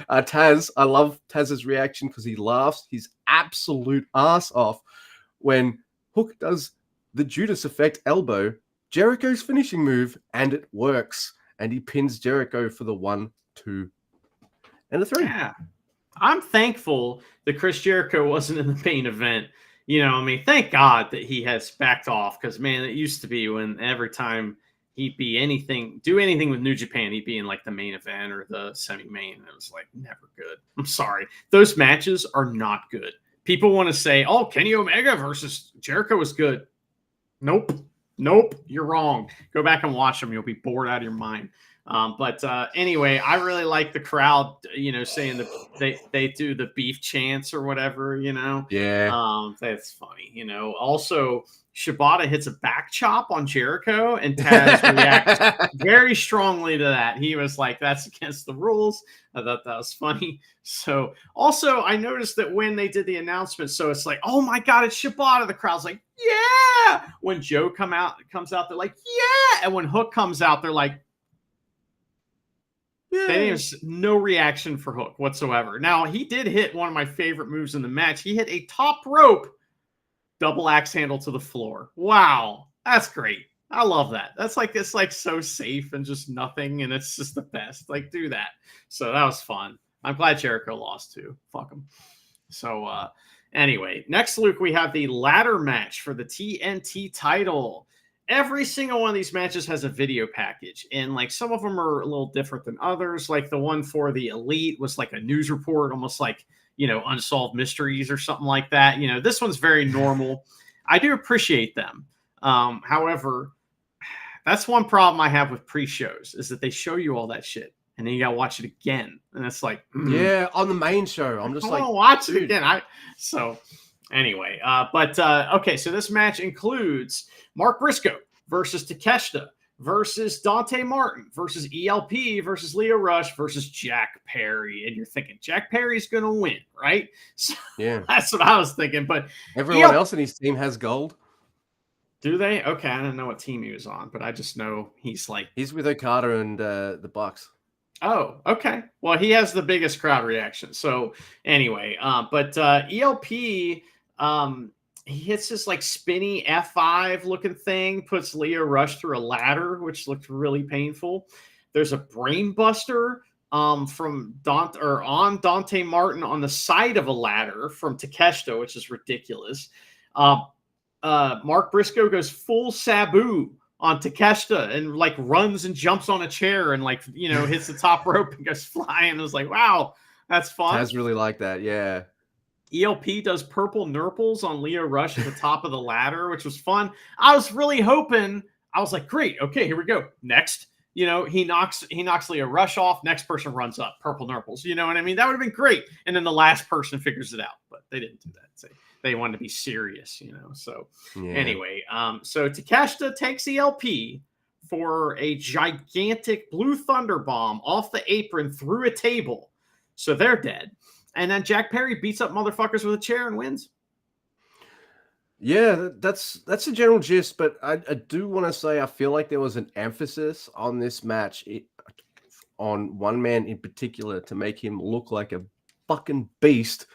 Taz, I love Taz's reaction because he laughs his absolute ass off when Hook does the Judas effect elbow, Jericho's finishing move, and it works. And he pins Jericho for the 1, 2, and a 3. Yeah. I'm thankful that Chris Jericho wasn't in the main event. You know, I mean, thank God that he has backed off because, man, it used to be when every time he'd be do anything with New Japan, he'd be in like the main event or the semi-main. It was like never good. I'm sorry. Those matches are not good. People want to say, oh, Kenny Omega versus Jericho was good. Nope. You're wrong. Go back and watch them. You'll be bored out of your mind. But anyway, I really like the crowd, you know, saying that they do the beef chants or whatever, you know. Yeah. That's funny, you know. Also, Shibata hits a back chop on Jericho, and Taz reacts very strongly to that. He was like, that's against the rules. I thought that was funny. So also, I noticed that when they did the announcement, so it's like, oh my God, it's Shibata. The crowd's like, yeah. When Joe comes out, they're like, yeah. And when Hook comes out, they're like, yeah. There's no reaction for Hook whatsoever. Now, he did hit one of my favorite moves in the match. He hit a top rope double axe handle to the floor. Wow. That's great. I love that. That's like, it's like so safe and just nothing. And it's just the best. Like, do that. So that was fun. I'm glad Jericho lost too. Fuck him. So, anyway, next, Luke, we have the ladder match for the TNT title. Every single one of these matches has a video package, and like some of them are a little different than others. Like the one for the Elite was like a news report, almost like, you know, Unsolved Mysteries or something like that. You know, this one's very normal. I do appreciate them. However, that's one problem I have with pre-shows is that they show you all that shit, and then you gotta watch it again, and it's like, yeah, on the main show, I'm just like, watch it again. Anyway, okay, so this match includes Mark Briscoe versus Takeshita versus Dante Martin versus ELP versus Leo Rush versus Jack Perry. And you're thinking Jack Perry's going to win, right? So yeah, that's what I was thinking. But everyone else in his team has gold. Do they? Okay, I don't know what team he was on, but I just know he's with Okada and the Bucks. Oh, okay. Well, he has the biggest crowd reaction. So anyway, but ELP, he hits this like spinny F5 looking thing, puts Leo Rush through a ladder, which looked really painful. There's a brain buster from on Dante Martin on the side of a ladder from Takeshita, which is ridiculous. Mark Briscoe goes full Sabu on Takeshita and like runs and jumps on a chair and like, you know, hits the top rope and goes flying. It was like, wow, that's fun. Taz really like that. Yeah. ELP does purple nurples on Leo Rush at the top of the ladder, which was fun. I was really hoping, I was like, great. Okay, here we go. Next, you know, he knocks Leo Rush off. Next person runs up, purple nurples. You know what I mean? That would have been great. And then the last person figures it out, but they didn't do that. So they wanted to be serious, you know? So anyway, so Takeshita takes ELP for a gigantic blue thunder bomb off the apron through a table. So they're dead. And then Jack Perry beats up motherfuckers with a chair and wins. Yeah, that's a general gist, but I do want to say I feel like there was an emphasis on this match on one man in particular to make him look like a fucking beast,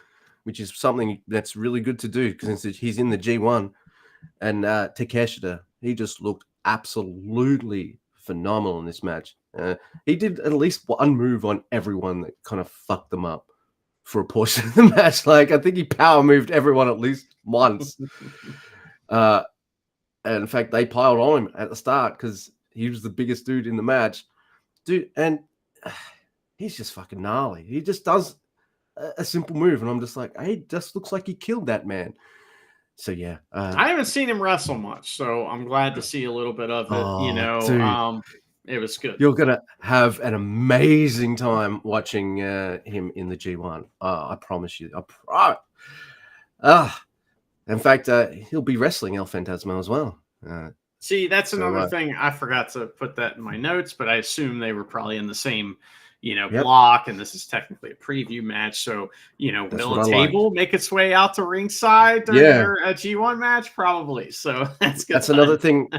which is something that's really good to do because he's in the G1. And Takeshita, he just looked absolutely phenomenal in this match. He did at least one move on everyone that kind of fucked them up for a portion of the match. Like, I think he power moved everyone at least once. And in fact, they piled on him at the start because he was the biggest dude in the match. Dude, and he's just fucking gnarly. He just does a simple move, and I'm just like, hey, just looks like he killed that man. So yeah, I haven't seen him wrestle much, so I'm glad to see a little bit of it. Dude, It was good. you're gonna have an amazing time watching him in the G1. I promise you. In fact, he'll be wrestling El Fantasma as well. See, that's another thing. I forgot to put that in my notes, but I assume they were probably in the same, block, and this is technically a preview match. So, will a table make its way out to ringside during their G1 match? Probably. So that's good. That's another thing.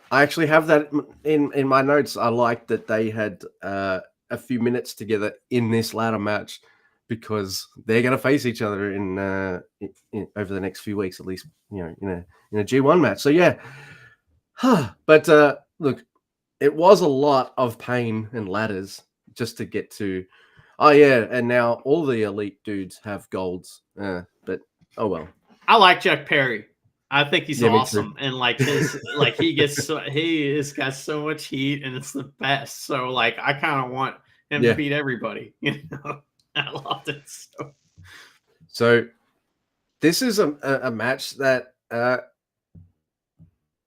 I actually have that in my notes. I like that they had a few minutes together in this ladder match because they're going to face each other in over the next few weeks, at least, in a G1 match. So yeah, but look, it was a lot of pain and ladders just to get to. Oh yeah, and now all the elite dudes have golds. But oh well. I like Jack Perry. I think he's awesome, and he has got so much heat, and it's the best. So I kind of want him to beat everybody. I loved it. So this is a match that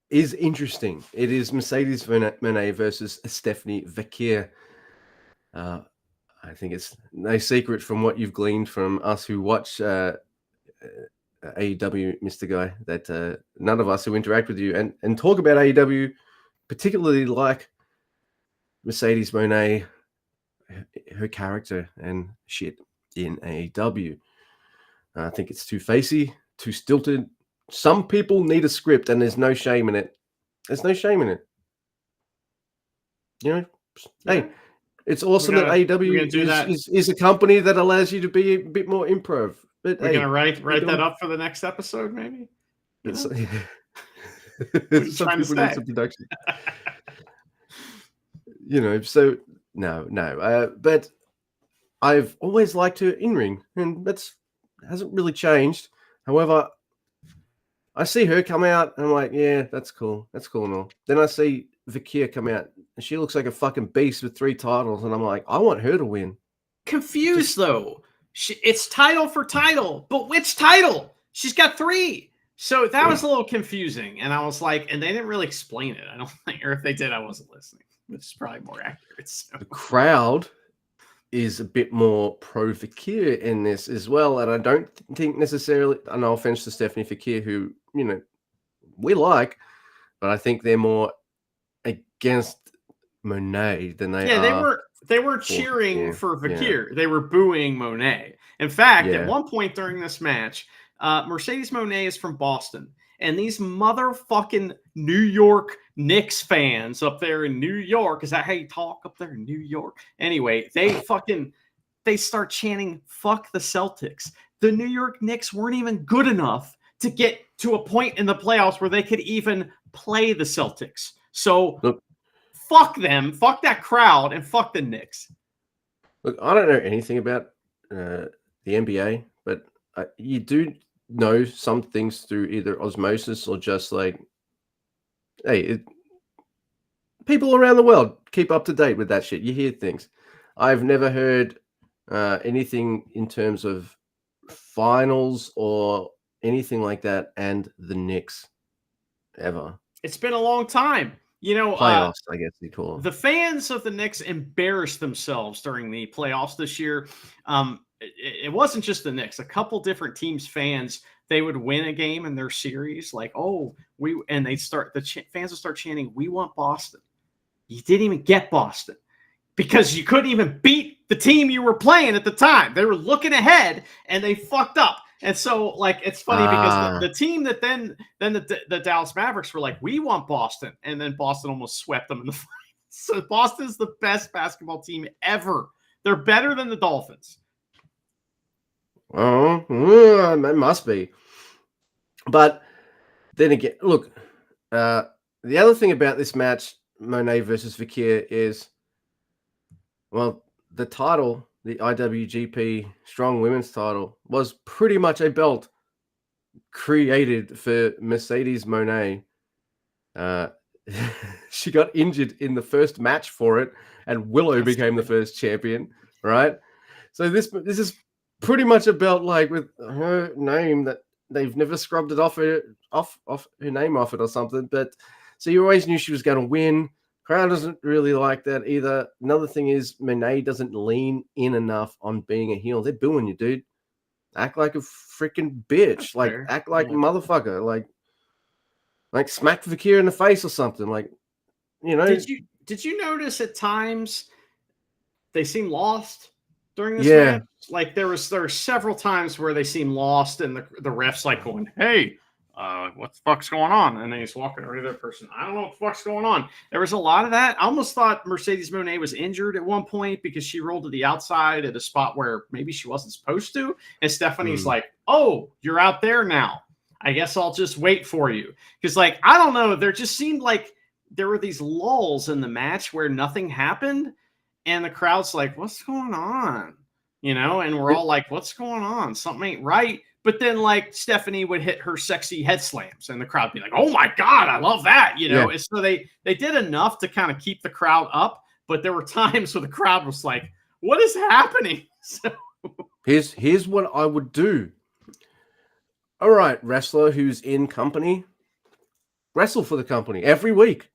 is interesting. It is Mercedes Moné versus Stephanie Vacquier. I think it's no secret from what you've gleaned from us who watch AEW, Mr. Guy, that none of us who interact with you and talk about AEW particularly like Mercedes Moné, her character and shit in AEW. I think it's too facey, too stilted. Some people need a script, and there's no shame in it. There's no shame in it. Hey, it's awesome that AEW is a company that allows you to be a bit more improv. But we're gonna write that up for the next episode, maybe. Some people need some production. So no. But I've always liked her in ring, and that's hasn't really changed. However, I see her come out, and I'm like, yeah, that's cool and all. Then I see Vacquier come out, and she looks like a fucking beast with 3 titles, and I'm like, I want her to win. Confused though. It's title for title, but which title? She's got 3. So that was a little confusing. And I was like, and they didn't really explain it. I don't think, or if they did, I wasn't listening, which is probably more accurate. So. The crowd is a bit more pro Vacquier in this as well. And I don't think necessarily, no offense to Stephanie Vacquier, who, we like, but I think they're more against Moné than they are. They were cheering for Vacquier. Yeah. They were booing Moné. In fact, at one point during this match, Mercedes Moné is from Boston, and these motherfucking New York Knicks fans up there in New York, is that how you talk up there in New York? Anyway, they start chanting, fuck the Celtics. The New York Knicks weren't even good enough to get to a point in the playoffs where they could even play the Celtics. So fuck them, fuck that crowd, and fuck the Knicks. Look, I don't know anything about the NBA, but you do know some things through either osmosis or just like, hey, people around the world keep up to date with that shit. You hear things. I've never heard anything in terms of finals or anything like that and the Knicks ever. It's been a long time. Playoffs, I guess you call them. The fans of the Knicks embarrassed themselves during the playoffs this year. It wasn't just the Knicks. A couple different teams' fans, they would win a game in their series, like, and they fans would start chanting, "We want Boston." You didn't even get Boston because you couldn't even beat the team you were playing at the time. They were looking ahead, and they fucked up. And so, like, it's funny because the team that then the Dallas Mavericks were like, we want Boston, and then Boston almost swept them in the finals. So Boston's the best basketball team ever. They're better than the Dolphins. Oh, it must be. But then again, look, the other thing about this match, Monet versus Fakir, is, well, the title, the IWGP Strong Women's title, was pretty much a belt created for Mercedes Monet. She got injured in the first match for it, and Willow became the first champion, right? So this is pretty much a belt, like, with her name that they've never scrubbed it off her name off it or something. But so you always knew she was going to win. Crowd doesn't really like that either. Another thing is Monet doesn't lean in enough on being a heel. They're booing you, dude. Act like a freaking bitch. Like, act like a motherfucker. Like smack Fakir in the face or something. Like, you know. Did you notice at times they seem lost during this match? Like there were several times where they seem lost, and the ref's like going, "Hey, what the fuck's going on?" And then he's walking over to the other person. I don't know what the fuck's going on. There was a lot of that. I almost thought Mercedes Moné was injured at one point because she rolled to the outside at a spot where maybe she wasn't supposed to. And Stephanie's like, "Oh, you're out there now. I guess I'll just wait for you." Because, like, I don't know. There just seemed like there were these lulls in the match where nothing happened. And the crowd's like, what's going on? You know, and we're all like, what's going on? Something ain't right. But then, like, Stephanie would hit her sexy head slams, and the crowd would be like, oh my God, I love that. You know, and so they did enough to kind of keep the crowd up. But there were times where the crowd was like, what is happening? So here's what I would do. All right, wrestler who's in company, wrestle for the company every week.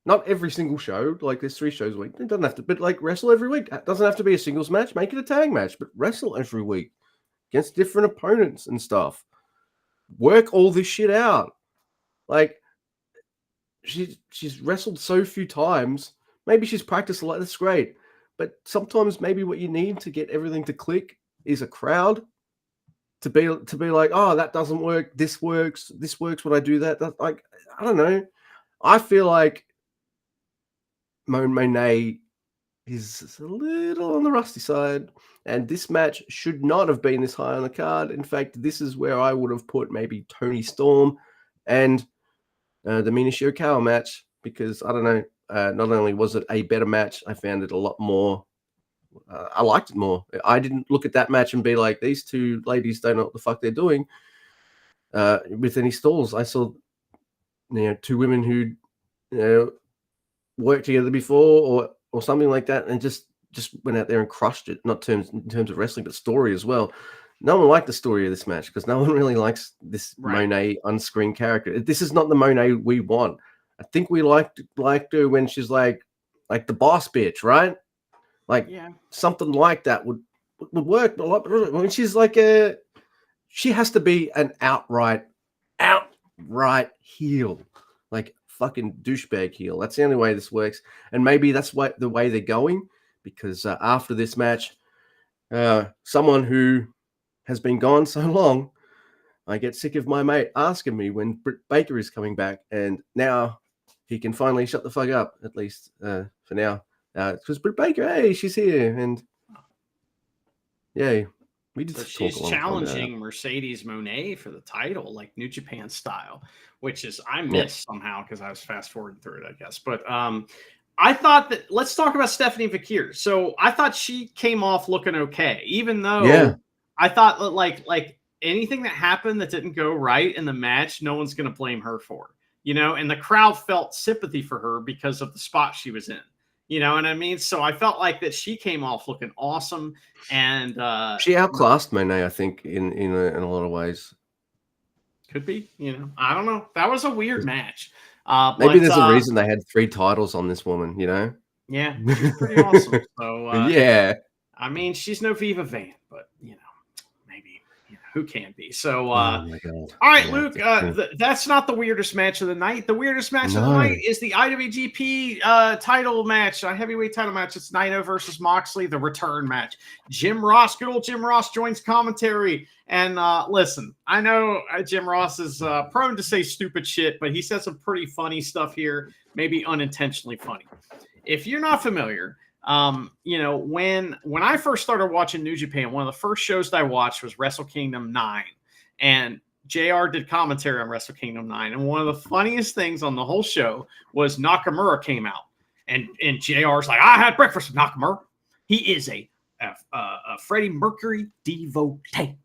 Not every single show. Like, there's 3 shows a week. It doesn't have to, but like, wrestle every week. It doesn't have to be a singles match. Make it a tag match, but wrestle every week against different opponents and stuff. Work all this shit out. Like, she's wrestled so few times. Maybe she's practiced a lot. That's great. But sometimes maybe what you need to get everything to click is a crowd to be like, oh, that doesn't work. This works. This works when I do that. That, like, I don't know. I feel like Monet is a little on the rusty side, and this match should not have been this high on the card. In fact, this is where I would have put maybe Toni Storm and the Mina Shirakawa match, because I don't know, not only was it a better match, I found it a lot more. I liked it more. I didn't look at that match and be like, these two ladies don't know what the fuck they're doing with any stalls. I saw, two women who, worked together before or something like that, and just went out there and crushed it. Not in terms of wrestling, but story as well. No one liked the story of this match because no one really likes this Monet on-screen character. This is not the Monet we want. I think we liked her when she's like the boss bitch, right? Like, something like that would work a lot. When she's like she has to be an outright heel, like fucking douchebag heel. That's the only way this works, and maybe that's the way they're going, because after this match, someone who has been gone so long, I get sick of my mate asking me when Britt Baker is coming back, and now he can finally shut the fuck up, at least for now, because Britt Baker, hey, she's here, and yay. So she's challenging Mercedes Moné for the title, like New Japan style, which is I missed somehow because I was fast forwarding through it, I guess. But I thought that, let's talk about Stephanie Fakir. So I thought she came off looking okay, even though I thought that like anything that happened that didn't go right in the match, no one's going to blame her for, and the crowd felt sympathy for her because of the spot she was in. You know what I mean? So I felt like that she came off looking awesome, and she outclassed Monet, I think, in a lot of ways. Could be, I don't know. That was a weird match. Maybe there's a reason they had 3 titles on this woman, Yeah, she's pretty awesome. So yeah, I mean, she's no Viva Van, but maybe who can be? So, Oh my god! all right, Yeah, Luke, that's not the weirdest match of the night. The weirdest match of the No. night is the IWGP title match, heavyweight title match. It's Naito versus Moxley, the return match. Jim Ross, good old Jim Ross, joins commentary. And listen, I know Jim Ross is prone to say stupid shit, but he said some pretty funny stuff here, maybe unintentionally funny. If you're not familiar, when I first started watching New Japan, one of the first shows that I watched was Wrestle Kingdom 9. And JR did commentary on Wrestle Kingdom 9. And one of the funniest things on the whole show was Nakamura came out. And JR's like, I had breakfast with Nakamura. He is a Freddie Mercury devotee.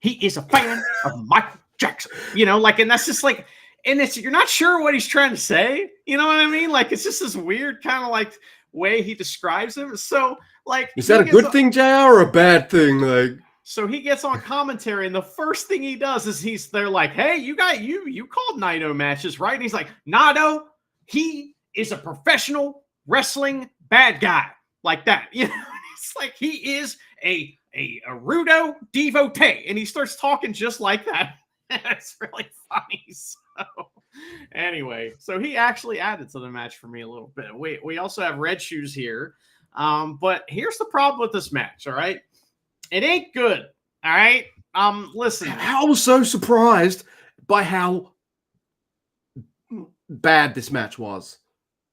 He is a fan of Michael Jackson. And that's just like, and you're not sure what he's trying to say. You know what I mean? Like, it's just this weird kind of like way he describes him. So, like, is that a good thing, JR, or a bad thing? Like, so he gets on commentary, and the first thing he does is they're like, "Hey, you called Naito matches, right?" And he's like, "Naito, he is a professional wrestling bad guy, like that." It's like he is a Rudo devotee, and he starts talking just like that. It's really funny. So anyway, so he actually added to the match for me a little bit. We also have Red Shoes here, but here's the problem with this match. All right. It ain't good. All right. Listen. I was so surprised by how bad this match was,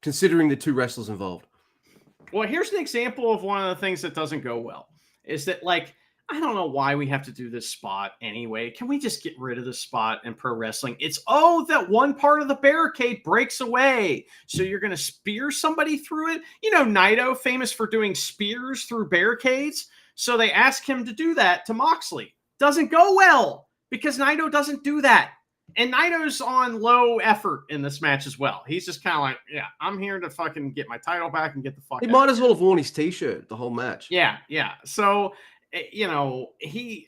considering the two wrestlers involved. Well, here's an example of one of the things that doesn't go well. Is that, like, I don't know why we have to do this spot anyway. Can we just get rid of the spot in pro wrestling? It's, that one part of the barricade breaks away. So you're going to spear somebody through it. Naito, famous for doing spears through barricades. So they ask him to do that to Moxley. Doesn't go well because Naito doesn't do that. And Naito's on low effort in this match as well. He's just kind of like, yeah, I'm here to fucking get my title back and get the fuck out. He might as well have worn his t-shirt the whole match. Yeah. So, he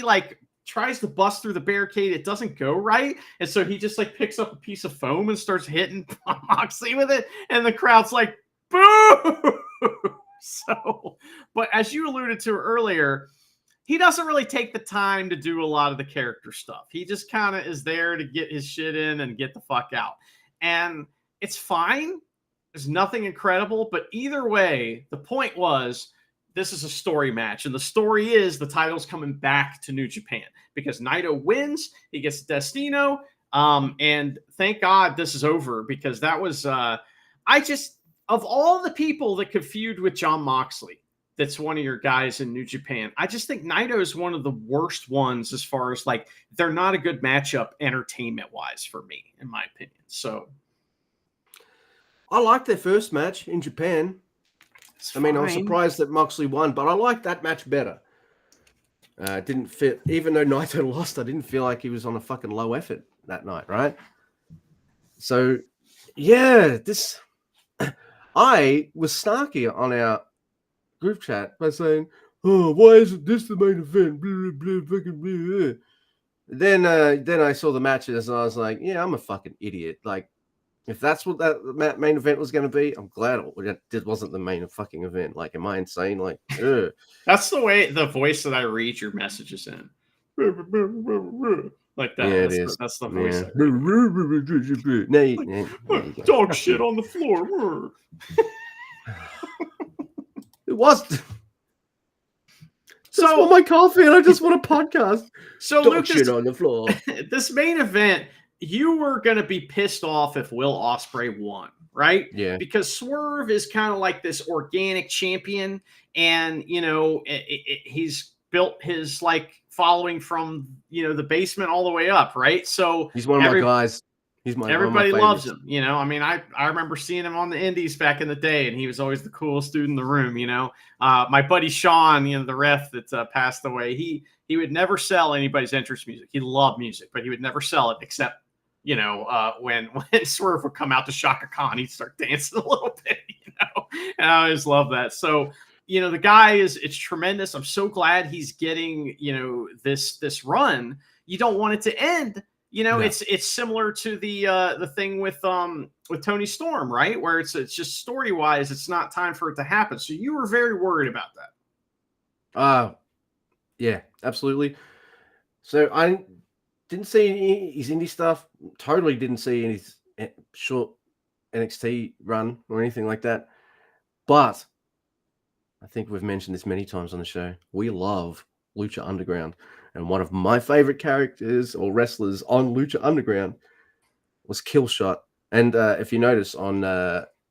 like tries to bust through the barricade. It doesn't go right. And so he just like picks up a piece of foam and starts hitting Moxley with it. And the crowd's like, boo! So, but as you alluded to earlier, he doesn't really take the time to do a lot of the character stuff. He just kind of is there to get his shit in and get the fuck out. And it's fine. There's nothing incredible, but either way, the point was this is a story match. And the story is the title's coming back to New Japan because Naito wins. He gets Destino. And thank God this is over because that was, of all the people that could feud with Jon Moxley, that's one of your guys in New Japan, I just think Naito is one of the worst ones as far as, like, they're not a good matchup entertainment-wise for me, in my opinion. So I liked their first match in Japan. I mean, I was surprised that Moxley won, but I liked that match better. Didn't fit, even though Naito lost, I didn't feel like he was on a fucking low effort that night, right? So, yeah, I was snarky on our group chat by saying, "Oh, why isn't this the main event?" Blah, blah, blah, fucking blah. Then I saw the matches and I was like, "Yeah, I'm a fucking idiot." Like, if that's what that main event was going to be, I'm glad it wasn't the main fucking event. Like, am I insane? Like, ugh. That's the voice that I read your messages in. Like that. Yeah, that's the voice. Yeah. Dog shit on the floor. It was. So want my coffee, and I just want a podcast. So dog Lucas, shit on the floor. This main event, you were going to be pissed off if Will Ospreay won, right? Yeah. Because Swerve is kind of like this organic champion, and he's built his like following from the basement all the way up, right? So he's one of my guys. Everybody loves him. I mean, I remember seeing him on the indies back in the day, and he was always the coolest dude in the room. My buddy Sean, the ref that passed away, he would never sell anybody's entrance music. He loved music, but he would never sell it except when Swerve would come out to Shaka Khan, he'd start dancing a little bit. And I always love that. So the guy it's tremendous. I'm so glad he's getting this run. You don't want it to end. No. It's similar to the thing with Tony Storm, right? Where it's just story wise, it's not time for it to happen. So you were very worried about that. Yeah, absolutely. So I didn't see any his indie stuff. Totally didn't see any short NXT run or anything like that. But I think we've mentioned this many times on the show. We love Lucha Underground. And one of my favorite characters or wrestlers on Lucha Underground was Killshot. And if you notice on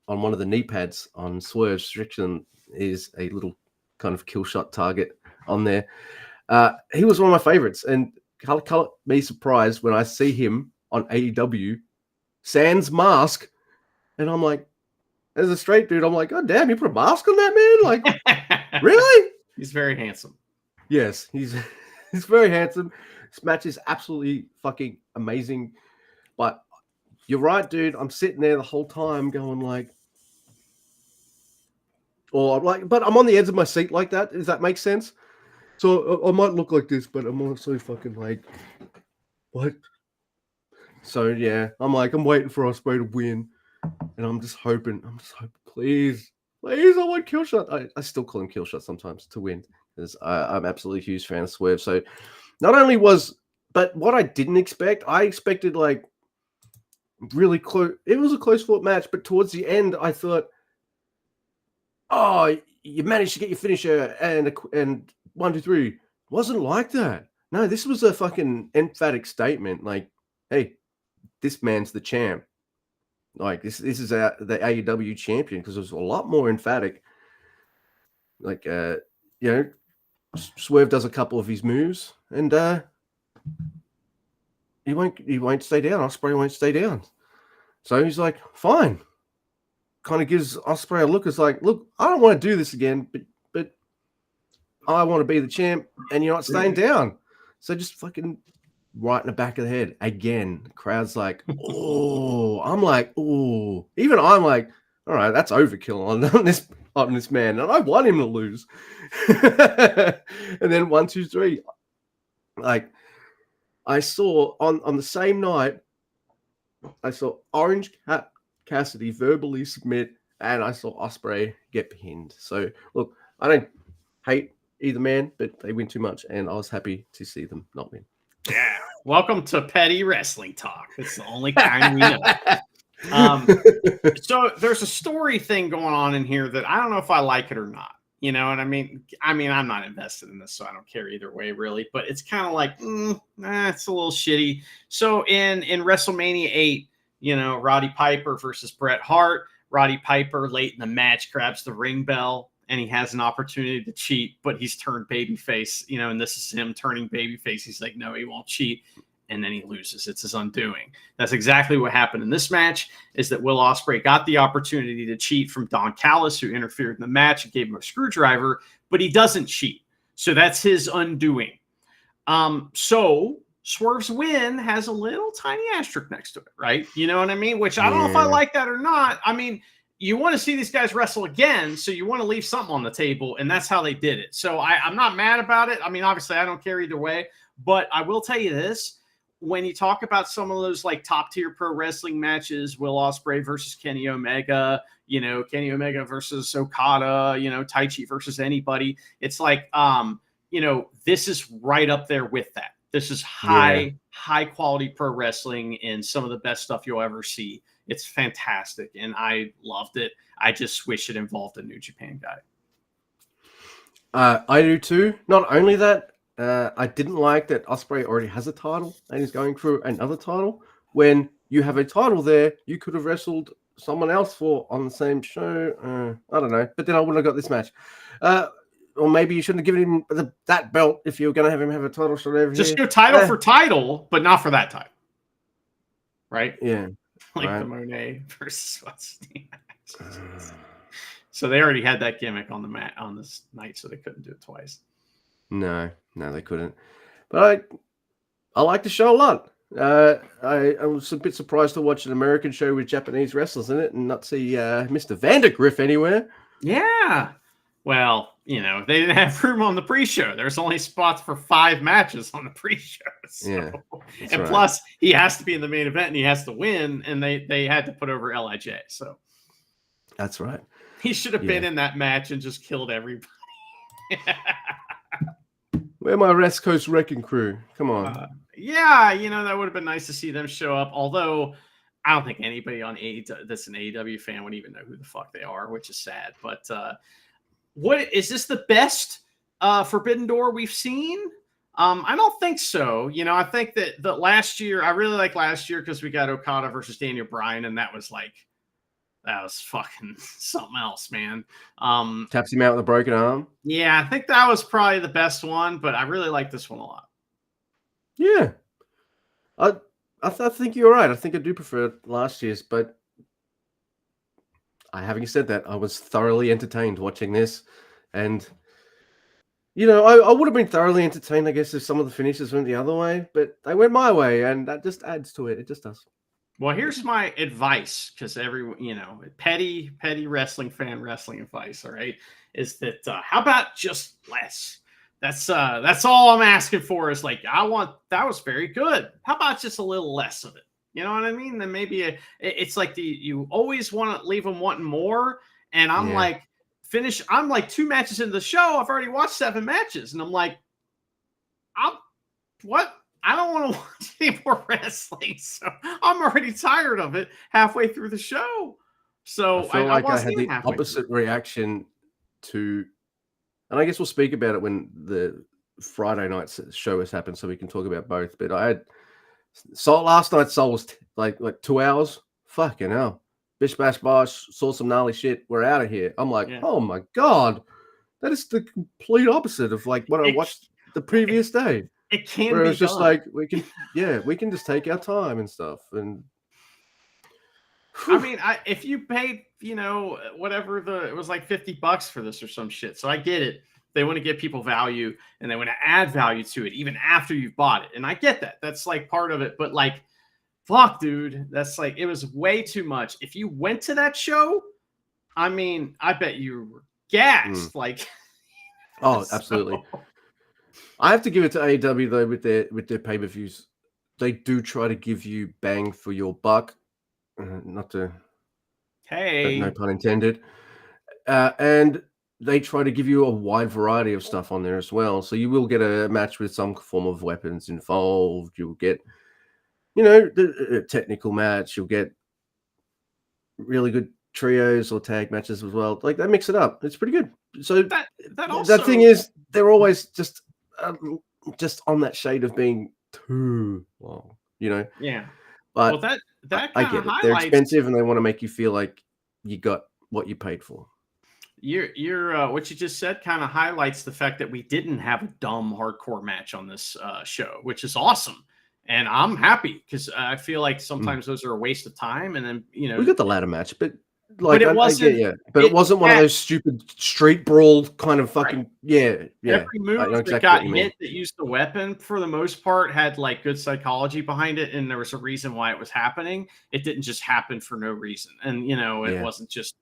one of the knee pads on Swerve Strickland is a little kind of Killshot target on there. He was one of my favorites. And color me surprised when I see him on AEW sans mask. And I'm like, as a straight dude, I'm like, oh, damn, you put a mask on that man? Like, really? He's very handsome. Yes, he's very handsome. This match is absolutely fucking amazing. But you're right, dude. I'm sitting there the whole time going like, or I'm like, but I'm on the edge of my seat like that. Does that make sense? So I might look like this, but I'm also fucking like, what? So yeah, I'm waiting for Ospreay to win. And I'm just hoping, please, I want Killshot. I still call him Killshot sometimes to win because I'm absolutely a huge fan of Swerve. So not only but what I didn't expect, I expected like really close. It was a close fought match, but towards the end, I thought, oh, you managed to get your finisher and 1, 2, 3. Wasn't like that. No, this was a fucking emphatic statement. Like, hey, this man's the champ. Like this is the AEW champion because it was a lot more emphatic. Like Swerve does a couple of his moves and he won't stay down. Ospreay won't stay down. So he's like, fine. Kind of gives Ospreay a look. It's like, look, I don't want to do this again, but I want to be the champ, and you're not staying down. So just fucking right in the back of the head again. The crowd's like, oh, I'm like, oh, even I'm like, all right, that's overkill on this man, and I want him to lose. And then 1, 2, 3, like I saw on the same night, I saw Orange Cassidy verbally submit, and I saw Ospreay get pinned. So look, I don't hate either man, but they win too much, and I was happy to see them not win. Yeah. Welcome to Petty Wrestling Talk. It's the only kind we know. So there's a story thing going on in here that I don't know if I like it or not. You know what I mean? I'm not invested in this, so I don't care either way, really. But it's kind of like, it's a little shitty. So in WrestleMania 8, Roddy Piper versus Bret Hart. Roddy Piper late in the match grabs the ring bell and he has an opportunity to cheat, but he's turned babyface, and this is him turning babyface. He's like, no, he won't cheat. And then he loses. It's his undoing. That's exactly what happened in this match, is that Will Ospreay got the opportunity to cheat from Don Callis, who interfered in the match and gave him a screwdriver, but he doesn't cheat. So that's his undoing. So Swerve's win has a little tiny asterisk next to it, right? You know what I mean? Which I don't know if I like that or not. I mean, you want to see these guys wrestle again, so you want to leave something on the table, and that's how they did it. So I'm not mad about it. I mean, obviously, I don't care either way, but I will tell you this. When you talk about some of those like top tier pro wrestling matches, Will Ospreay versus Kenny Omega, Kenny Omega versus Okada, Taichi versus anybody, it's like, this is right up there with that. This is high quality pro wrestling and some of the best stuff you'll ever see. It's fantastic, and I loved it. I just wish it involved a New Japan guy. I do too. Not only that, I didn't like that Ospreay already has a title and is going through another title. When you have a title there, you could have wrestled someone else on the same show. I don't know, but then I wouldn't have got this match. Or maybe you shouldn't have given him that belt if you were going to have him have a title shot over Just here. Just go title for title, but not for that title. Right? Yeah. Like the Monet versus what's So they already had that gimmick on the mat on this night, so they couldn't do it twice. No, they couldn't. But I like the show a lot. I was a bit surprised to watch an American show with Japanese wrestlers in it and not see Mr. Vandergriff anywhere. Yeah. Well, they didn't have room on the pre-show. There's only spots for 5 matches on the pre-show. So. Yeah. And right. Plus, he has to be in the main event and he has to win, and they had to put over LIJ. So that's right. He should have been in that match and just killed everybody. Where my West Coast Wrecking Crew? Come on. Yeah, that would have been nice to see them show up. Although I don't think anybody on AEW that's an AEW fan would even know who the fuck they are, which is sad. But what is this the best Forbidden Door we've seen? I don't think so. I think that the last year, I really like last year because we got Okada versus Daniel Bryan, and that was fucking something else, man. Taps him out with a broken arm. Yeah, I think that was probably the best one, but I really like this one a lot. Yeah. I think you're right. I think I do prefer last year's, but having said that, I was thoroughly entertained watching this. And, I would have been thoroughly entertained, I guess, if some of the finishes went the other way, but they went my way, and that just adds to it. It just does. Well, here's my advice, because petty wrestling fan wrestling advice, all right, is that how about just less? That's all I'm asking for is that was very good. How about just a little less of it? You know what I mean? Then maybe it's like you always want to leave them wanting more. And I'm like, I'm like 2 matches into the show. I've already watched 7 matches. And I'm like, what? I don't want to watch any more wrestling. So I'm already tired of it halfway through the show. So I feel like I had the opposite reaction to, and I guess we'll speak about it when the Friday night show has happened, so we can talk about both. But I had last night's Soul was like 2 hours. Fucking hell. Bish Bash Bosh, saw some gnarly shit. We're out of here. I'm like, oh my God. That is the complete opposite of what I watched the previous day. It can where be it's just like we can just take our time and stuff. And I mean, if you paid, whatever it was like $50 for this or some shit. So I get it. They want to give people value and they want to add value to it even after you've bought it. And I get that. That's like part of it. But fuck, dude, that's it was way too much. If you went to that show, I mean, I bet you were gassed. Oh, absolutely. I have to give it to AEW though with their pay-per-views. They do try to give you bang for your buck. No pun intended. And they try to give you a wide variety of stuff on there as well. So you will get a match with some form of weapons involved. You'll get, a technical match. You'll get really good trios or tag matches as well. They mix it up. It's pretty good. So that thing is, they're always just on that shade of being too long, Yeah. But that I get it. They're expensive and they want to make you feel like you got what you paid for. You're what you just said kind of highlights the fact that we didn't have a dumb hardcore match on this show, which is awesome. And I'm happy because I feel like sometimes those are a waste of time. And then, we got the ladder match, but it wasn't, it wasn't one of those stupid street brawl kind of fucking, Every move that got hit that used the weapon for the most part had good psychology behind it. And there was a reason why it was happening. It didn't just happen for no reason. And, it wasn't just,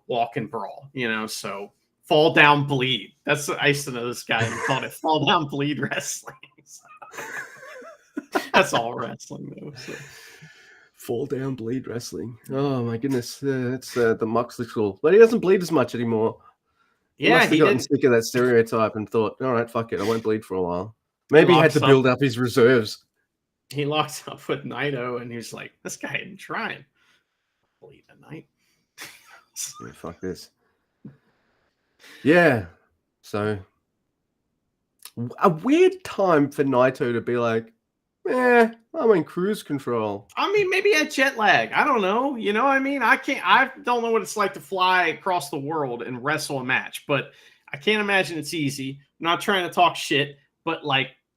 walk and brawl, so fall down, bleed. I used to know this guy who called it fall down, bleed wrestling. That's all wrestling though. So. Fall down, bleed wrestling. Oh my goodness, it's the Moxley school, but he doesn't bleed as much anymore. He must have gotten sick of that stereotype and thought, all right, fuck it, I won't bleed for a while. Maybe he had to build up his reserves. He locked up with Naito, and he's like, this guy ain't trying. Bleed tonight. Yeah, fuck this. Yeah, so a weird time for Naito to be like, I'm in cruise control. I mean, maybe a jet lag. I don't know. You know what I mean? I don't know what it's like to fly across the world and wrestle a match, but I can't imagine it's easy. I'm not trying to talk shit, but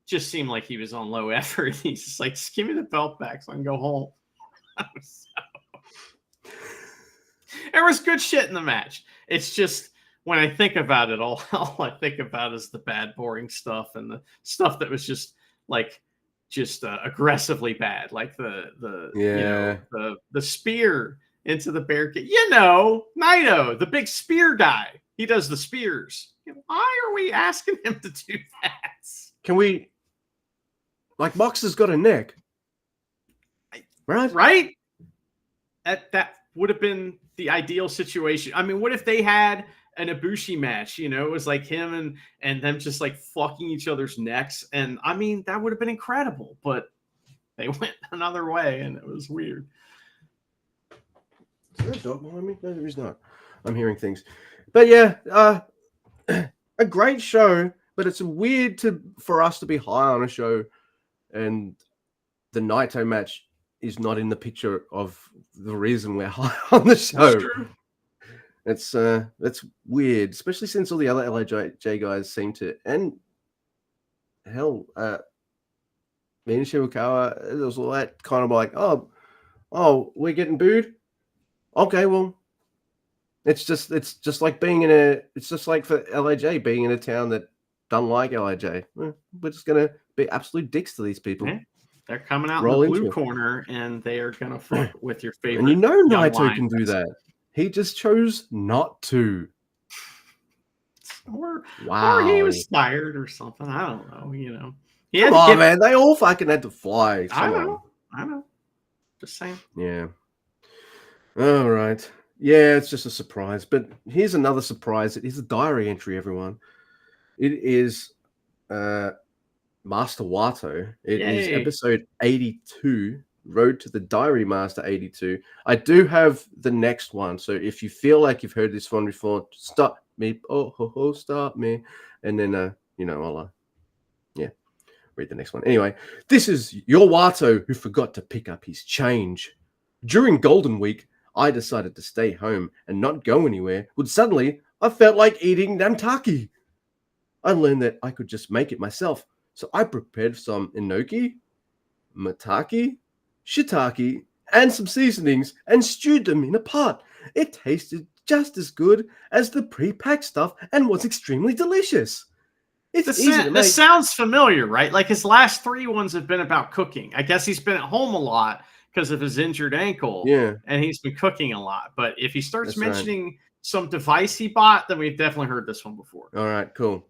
just seemed like he was on low effort. He's just like, just give me the belt back so I can go home. There was good shit in the match. It's just when I think about it, all I think about is the bad, boring stuff and the stuff that was just aggressively bad, the spear into the barricade. Naito, the big spear guy. He does the spears. Why are we asking him to do that? Can we? Mox has got a neck, right? Right. That would have been the ideal situation. I mean, what if they had an Ibushi match. You know, it was like him and them just like fucking each other's necks. And I mean, that would have been incredible, but they went another way and it was weird. Is there a dog behind me? No, there is not. I'm hearing things. But yeah, a great show, but it's weird for us to be high on a show and the Naito match is not in the picture of the reason we're high on the show. That's true. That's weird, especially since all the other LIJ guys seem to, and hell, Mina Shirakawa, it was all that kind of like, oh, we're getting booed. Okay, well, it's just like being it's just like for LIJ being in a town that don't like LIJ. We're just gonna be absolute dicks to these people. Yeah. They're coming out in the blue corner, and they are gonna fuck with your favorite. And you know Naito can do that. He just chose not to. Or he was tired or something. I don't know. You know. Come on, man. They all fucking had to fly. I know. Just saying. Yeah. All right. Yeah, it's just a surprise. But here's another surprise. It is a diary entry, everyone. It is Master Wato. It is episode 82, Road to the Diary Master 82. I do have the next one. So if you feel like you've heard this one before, stop me. Stop me. And then, I'll, read the next one. Anyway, this is your Wato who forgot to pick up his change. During Golden Week, I decided to stay home and not go anywhere, but suddenly I felt like eating Namtaki. I learned that I could just make it myself, so I prepared some enoki, mataki, shiitake, and some seasonings and stewed them in a pot. It tasted just as good as the pre-packed stuff and was extremely delicious. This sounds familiar, right? Like his last 3 ones have been about cooking. I guess he's been at home a lot because of his injured ankle. Yeah. And he's been cooking a lot. But if he starts mentioning some device he bought, then we've definitely heard this one before. All right, cool.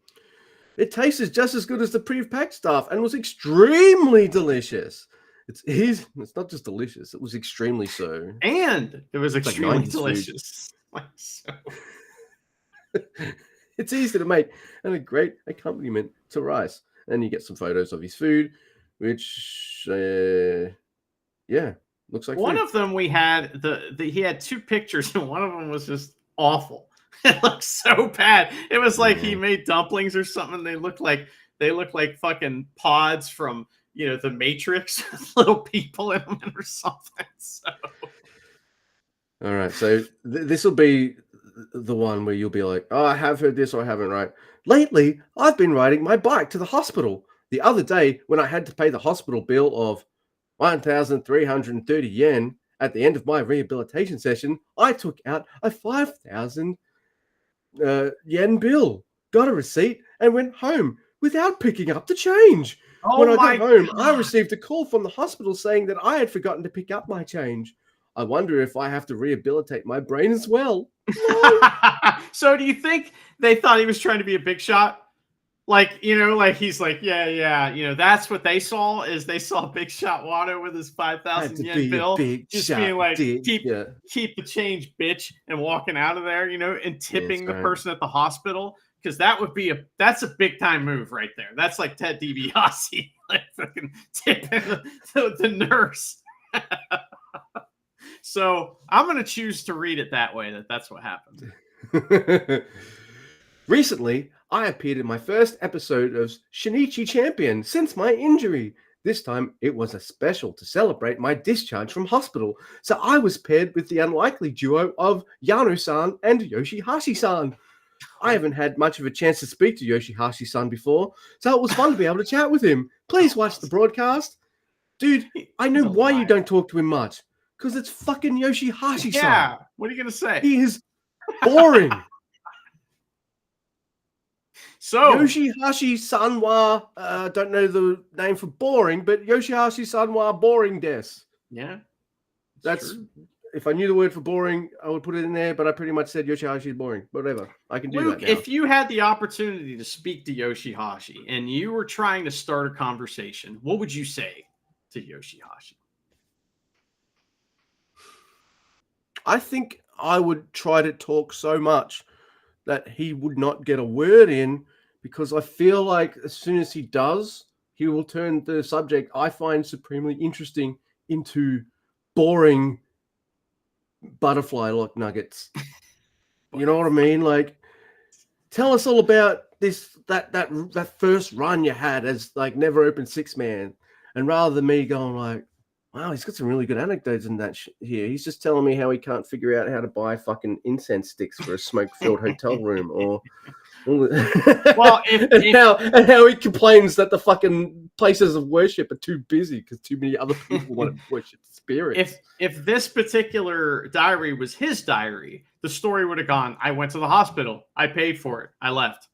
It tasted just as good as the pre-packed stuff and was extremely delicious. It's not just delicious, it was extremely so. And it was extremely delicious. Like so. It's easy to make and a great accompaniment to rice. And you get some photos of his food, which, looks like one of them we had. He had 2 pictures, and one of them was just awful. It looked so bad. It was like he made dumplings or something. They look like fucking pods from the Matrix, little people in them or something. So, all right. So this will be the one where you'll be like, oh, I have heard this or I haven't, right? Lately, I've been riding my bike to the hospital. The other day, when I had to pay the hospital bill of 1,330 yen at the end of my rehabilitation session, I took out a 5,000 yen bill, got a receipt, and went home without picking up the change. When I got home, I received a call from the hospital saying that I had forgotten to pick up my change. I wonder if I have to rehabilitate my brain as well. So do you think they thought he was trying to be a big shot? Like, he's like, yeah, that's what they saw is they saw Big Shot Wato with his 5,000 yen bill. Just being like, keep the change, bitch, and walking out of there, and tipping the person at the hospital. Because that's a big time move right there. That's like Ted DiBiase, like fucking tipping the nurse. So I'm going to choose to read it that way, that's what happened. Recently, I appeared in my first episode of Shinichi Champion since my injury. This time, it was a special to celebrate my discharge from hospital, so I was paired with the unlikely duo of Yano-san and Yoshihashi-san. I haven't had much of a chance to speak to Yoshihashi-san before, so it was fun to be able to chat with him. Please watch the broadcast. Dude, I know why you don't talk to him much. Because it's fucking Yoshihashi-san. Yeah, what are you going to say? He is boring. So Yoshihashi-san wa, don't know the name for boring, but Yoshihashi-san wa boring des. Yeah. That's true. If I knew the word for boring, I would put it in there, but I pretty much said Yoshihashi is boring. Whatever. I can do Luke, that now. If you had the opportunity to speak to Yoshihashi and you were trying to start a conversation, what would you say to Yoshihashi? I think I would try to talk so much that he would not get a word in, because I feel like as soon as he does, he will turn the subject I find supremely interesting into boring butterfly-like nuggets. You know what I mean? Like, tell us all about that first run you had as like Never Open Six Man, and rather than me going like, wow, he's got some really good anecdotes in that here. He's just telling me how he can't figure out how to buy fucking incense sticks for a smoke-filled hotel room, or Well, and how he complains that the fucking places of worship are too busy because too many other people want to worship spirits. If this particular diary was his diary, the story would have gone, I went to the hospital, I paid for it, I left.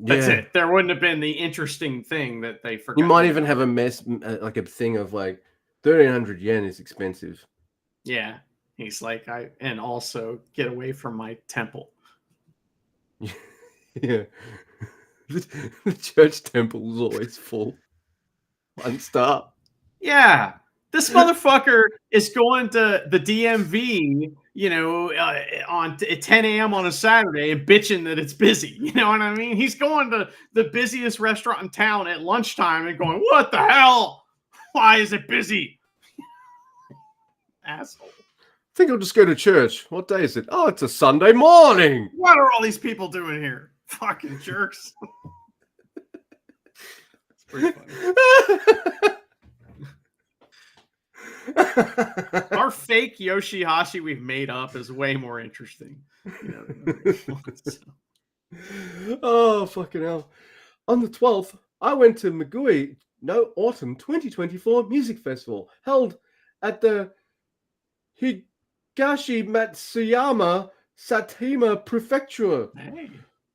That's it. There wouldn't have been the interesting thing that they forgot. You might even have a mess, like a thing of like 1,300 yen is expensive. Yeah. He's like, and also get away from my temple. Yeah. The church temple is always full. 1 star. Yeah. This motherfucker is going to the DMV, on at 10 a.m. on a Saturday and bitching that it's busy. You know what I mean? He's going to the busiest restaurant in town at lunchtime and going, what the hell? Why is it busy? Asshole. I think I'll just go to church. What day is it? Oh, it's a Sunday morning. What are all these people doing here? Fucking jerks. It's pretty funny. Our fake Yoshihashi we've made up is way more interesting. Oh, fucking hell. On the 12th, I went to Magui No Autumn 2024 Music Festival, held at the Higashi Matsuyama Satima Prefecture. Hey,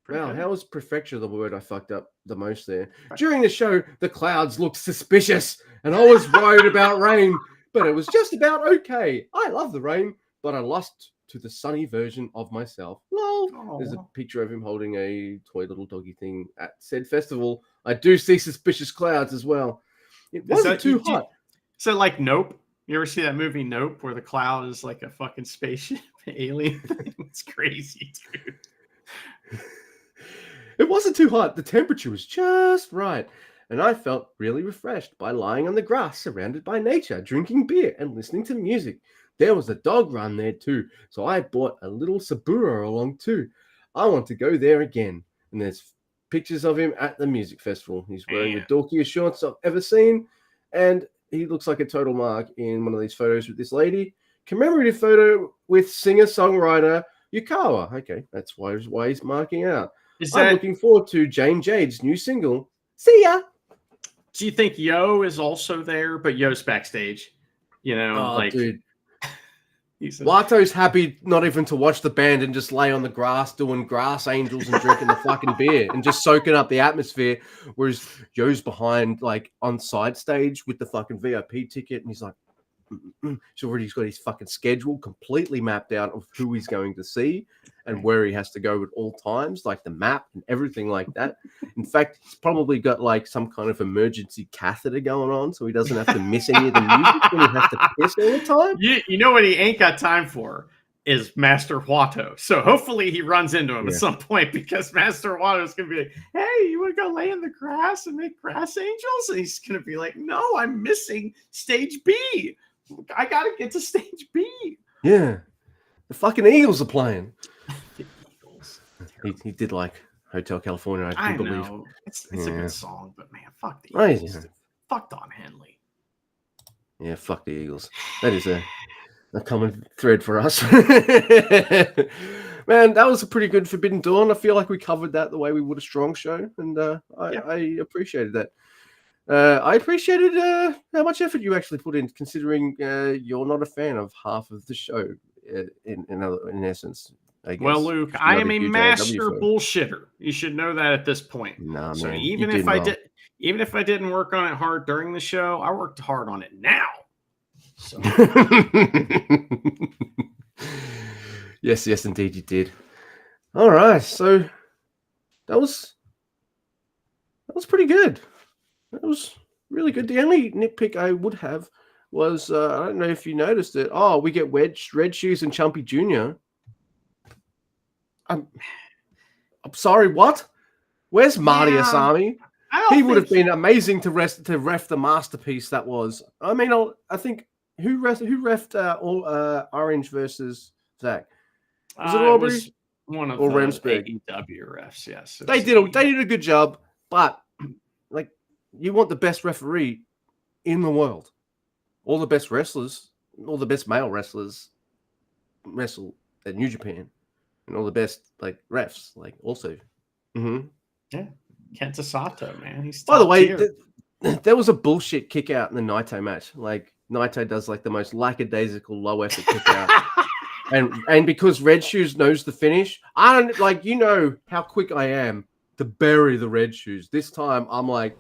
wow, how was prefecture the word I fucked up the most there? During the show, the clouds looked suspicious, and I was worried about rain, but it was just about okay. I love the rain, but I lost to the sunny version of myself. Lol. Aww. There's a picture of him holding a toy little doggy thing at said festival. I do see suspicious clouds as well. It wasn't too hot. So like Nope? You ever see that movie Nope, where the cloud is like a fucking spaceship alien thing? It's crazy, dude. It wasn't too hot. The temperature was just right. And I felt really refreshed by lying on the grass surrounded by nature, drinking beer and listening to music. There was a dog run there too, so I bought a little Saburo along too. I want to go there again. And there's pictures of him at the music festival. He's wearing the dorkiest shorts I've ever seen, and he looks like a total mark in one of these photos with this lady. Commemorative photo with singer-songwriter Yukawa. Okay, that's why he's marking out. I'm looking forward to Jane Jade's new single. See ya. Do you think Yo is also there, but Yo's backstage? Dude. Lato's happy not even to watch the band and just lay on the grass doing grass angels and drinking the fucking beer and just soaking up the atmosphere, whereas Yo's behind, like, on side stage with the fucking VIP ticket, and he's like, he's already got his fucking schedule completely mapped out of who he's going to see and where he has to go at all times, like the map and everything like that. In fact, he's probably got like some kind of emergency catheter going on, so he doesn't have to miss any of the music when he has to piss all the time. You know what he ain't got time for is Master Watto. So hopefully he runs into him at some point, because Master Watto is going to be like, hey, you want to go lay in the grass and make grass angels? And he's going to be like, no, I'm missing stage B. I got to get to stage B. Yeah. The fucking Eagles are playing. The Eagles. He did like Hotel California, I believe. Know. It's a good song, but man, fuck the Eagles. Yeah. Fuck Don Henley. Yeah, fuck the Eagles. That is a common thread for us. Man, that was a pretty good Forbidden Dawn. I feel like we covered that the way we would a Strong show, and I appreciated that. I appreciated how much effort you actually put in, considering you're not a fan of half of the show. In essence, I guess. Well, Luke, I am a master bullshitter. You should know that at this point. Nah, so man, even if I didn't work on it hard during the show, I worked hard on it now. So. Yes, indeed, you did. All right, so that was pretty good. That was really good. The only nitpick I would have was, I don't know if you noticed it. Oh, we get Red Shoes and Chumpy Jr. I'm sorry, what? Where's Marty Yeah, Asami? I don't He would have think been amazing to ref the masterpiece that was. I mean, I think who refed Orange versus Zach? Was it it Aubrey was one of or the Remsburg? AEW refs. Yes, it They was did AEW. a good job, but like you want the best referee in the world. All the best wrestlers, all the best male wrestlers wrestle at New Japan, and all the best like refs, like also. Mm-hmm. Yeah, Kenta Sato, man, he's By the top way, tier. there was a bullshit kick out in the Naito match. Like Naito does like the most lackadaisical low effort kick out. And because Red Shoes knows the finish, I don't like how quick I am to bury the Red Shoes. This time I'm like,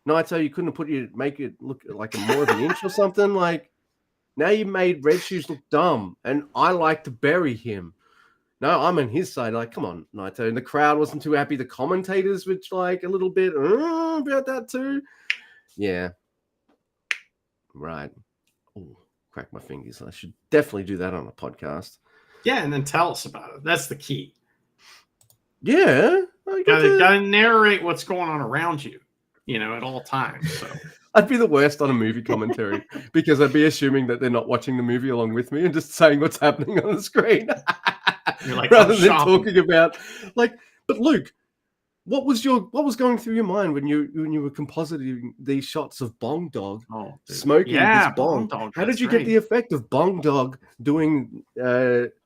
Naito, you couldn't make it look like more of an inch or something. Like now you made Red Shoes look dumb, and I like to bury him. No, I'm on his side. Like, come on, Naito. And the crowd wasn't too happy. The commentators were like a little bit about that too. Yeah. Right. Oh, crack my fingers. I should definitely do that on a podcast. Yeah, and then tell us about it. That's the key. Yeah. Gotta narrate what's going on around you, at all times. So I'd be the worst on a movie commentary because I'd be assuming that they're not watching the movie along with me and just saying what's happening on the screen. you're like, rather than shopping. talking about but Luke, what was going through your mind when you were compositing these shots of Bong Dog smoking this bong? Dog, how did you get the effect of Bong Dog doing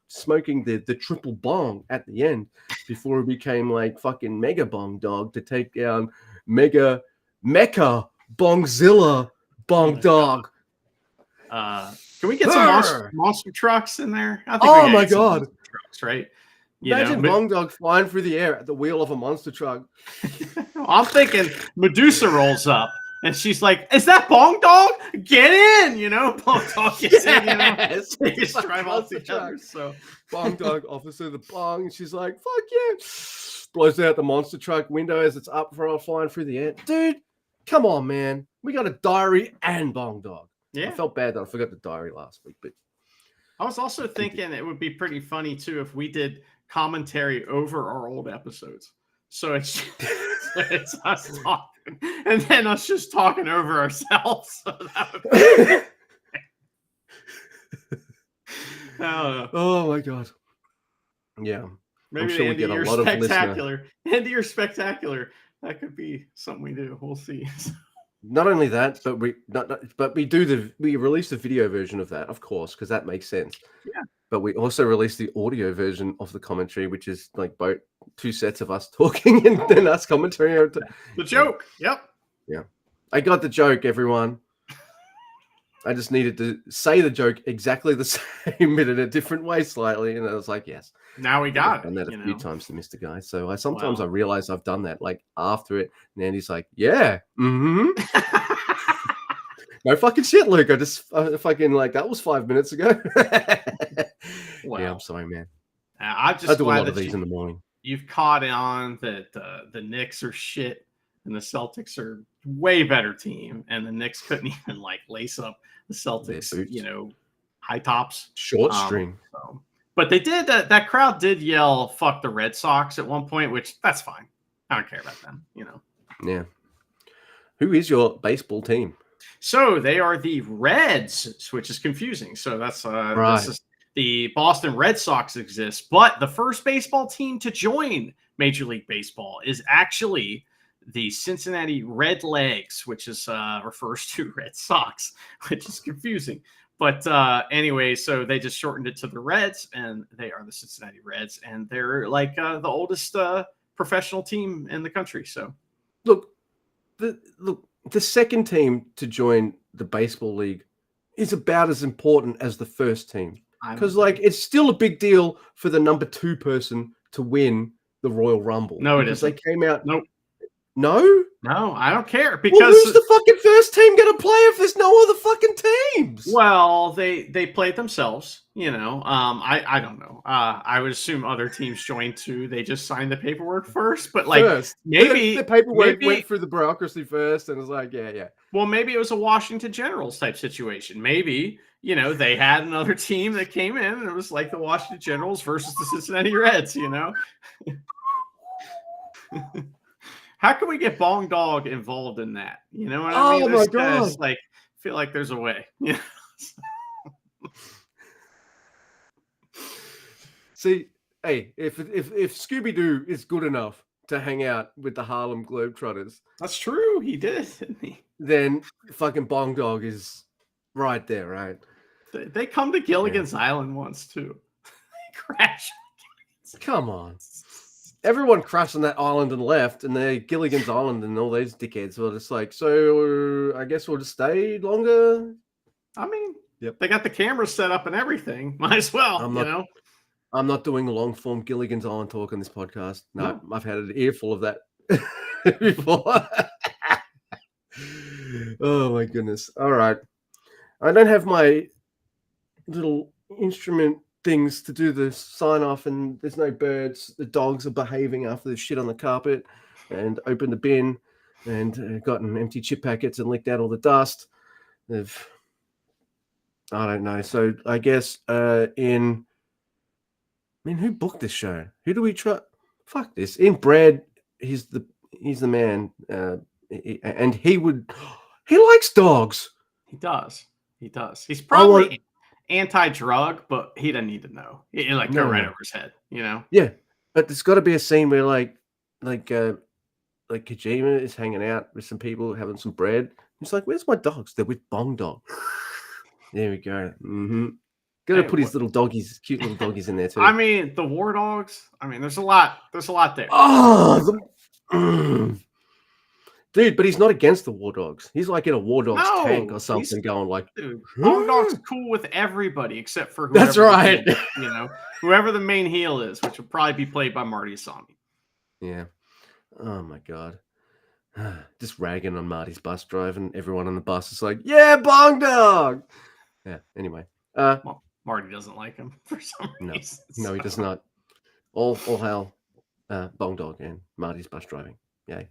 smoking the triple bong at the end before it became like fucking Mega Bong Dog to take down Mega Mecha Bongzilla Bong Dog? Can we get some monster trucks in there? I think oh my god, trucks, right? Imagine Bong Dog flying through the air at the wheel of a monster truck. I'm thinking Medusa rolls up and she's like, "Is that Bong Dog? Get in!" Bong Dog gets in. They just drive all together. So Bong Dog, officer the bong, and she's like, "Fuck yeah!" Blows out the monster truck window as it's up for flying through the air. Dude, come on, man. We got a Diary and Bong Dog. Yeah, I felt bad that I forgot the Diary last week, but I was also thinking it would be pretty funny too if we did commentary over our old episodes. So it's us talking and then us just talking over ourselves. So that would be oh my god. Yeah. Maybe I'm sure we get a lot of spectacular. End of your spectacular. That could be something we do. We'll see. Not only that, but we release the video version of that, of course, because that makes sense. Yeah. But we also released the audio version of the commentary, which is like both two sets of us talking and then us commentary. The joke. Yep. Yeah. I got the joke, everyone. I just needed to say the joke exactly the same, but in a different way slightly. And I was like, yes. Now we got it. I've done that a few times to Mr. Guy. So I sometimes I realize I've done that like after it. And Andy's like, yeah. Mm-hmm. No fucking shit, Luke. I just fucking like that was 5 minutes ago. Yeah, I'm sorry, man. I do a lot of these in the morning. You've caught on that the Knicks are shit and the Celtics are way better team, and the Knicks couldn't even like lace up the Celtics, high tops, short string. But they did that crowd did yell "fuck the Red Sox" at one point, which that's fine. I don't care about them, Yeah. Who is your baseball team? So they are the Reds, which is confusing. So that's right. This is the Boston Red Sox exist, but the first baseball team to join Major League Baseball is actually the Cincinnati Red Legs, which is refers to Red Sox, which is confusing. But anyway, so they just shortened it to the Reds, and they are the Cincinnati Reds, and they're like the oldest professional team in the country. So look, the second team to join the baseball league is about as important as the first team, because like it's still a big deal for the number 2 person to win the Royal Rumble. No, it isn't. They came out. Nope. No, I don't care, because who's the fucking first team going to play if there's no other fucking teams? Well, they played themselves, I don't know. I would assume other teams joined too. They just signed the paperwork first, but like maybe the paperwork went through the bureaucracy first, and it was like, yeah. Well, maybe it was a Washington Generals type situation. Maybe they had another team that came in, and it was like the Washington Generals versus the Cincinnati Reds. How can we get Bong Dog involved in that? You know what I mean? Oh my This guy's god! like, feel like there's a way. Yeah. See, hey, if Scooby Doo is good enough to hang out with the Harlem Globetrotters, That's true. He did, didn't he? then fucking Bong Dog is right there, right? They come to Gilligan's Island once too. They crash. Come on. Everyone crashed on that island and left, and they Gilligan's Island and all those dickheads were just like, so I guess we'll just stay longer. I mean, Yep. they got the cameras set up and everything. Might as well, I'm not doing long form Gilligan's Island talk on this podcast. No, No. I've had an earful of that before. Oh my goodness. All right. I don't have my little instrument things to do the sign off, and there's no birds. The dogs are behaving after the shit on the carpet, and opened the bin and gotten empty chip packets and licked out all the dust. I don't know. So I guess who booked this show? Who do we try? Fuck this. In Brad, he's the man, and he likes dogs. He does. He's probably anti-drug, but he doesn't need to know. It go right over his head, Yeah, but there's got to be a scene where like Kojima is hanging out with some people having some bread. He's like, "Where's my dogs?" They're with Bong Dog. There we go. Mm-hmm. Got to put his little doggies, cute little doggies in there too. I mean, the war dogs. I mean, there's a lot there. Oh, dude, but he's not against the war dogs. He's like in a war dogs tank or something, going like, dude, Bong Dog's cool with everybody except for whoever. That's right. Whoever the main heel is, which will probably be played by Marty Asami. Yeah. Oh my god. Just ragging on Marty's bus drive, and everyone on the bus is like, "Yeah, Bong Dog." Yeah. Anyway. Well, Marty doesn't like him for some reason. No, he does not. All hail Bong Dog and Marty's bus driving. Yay.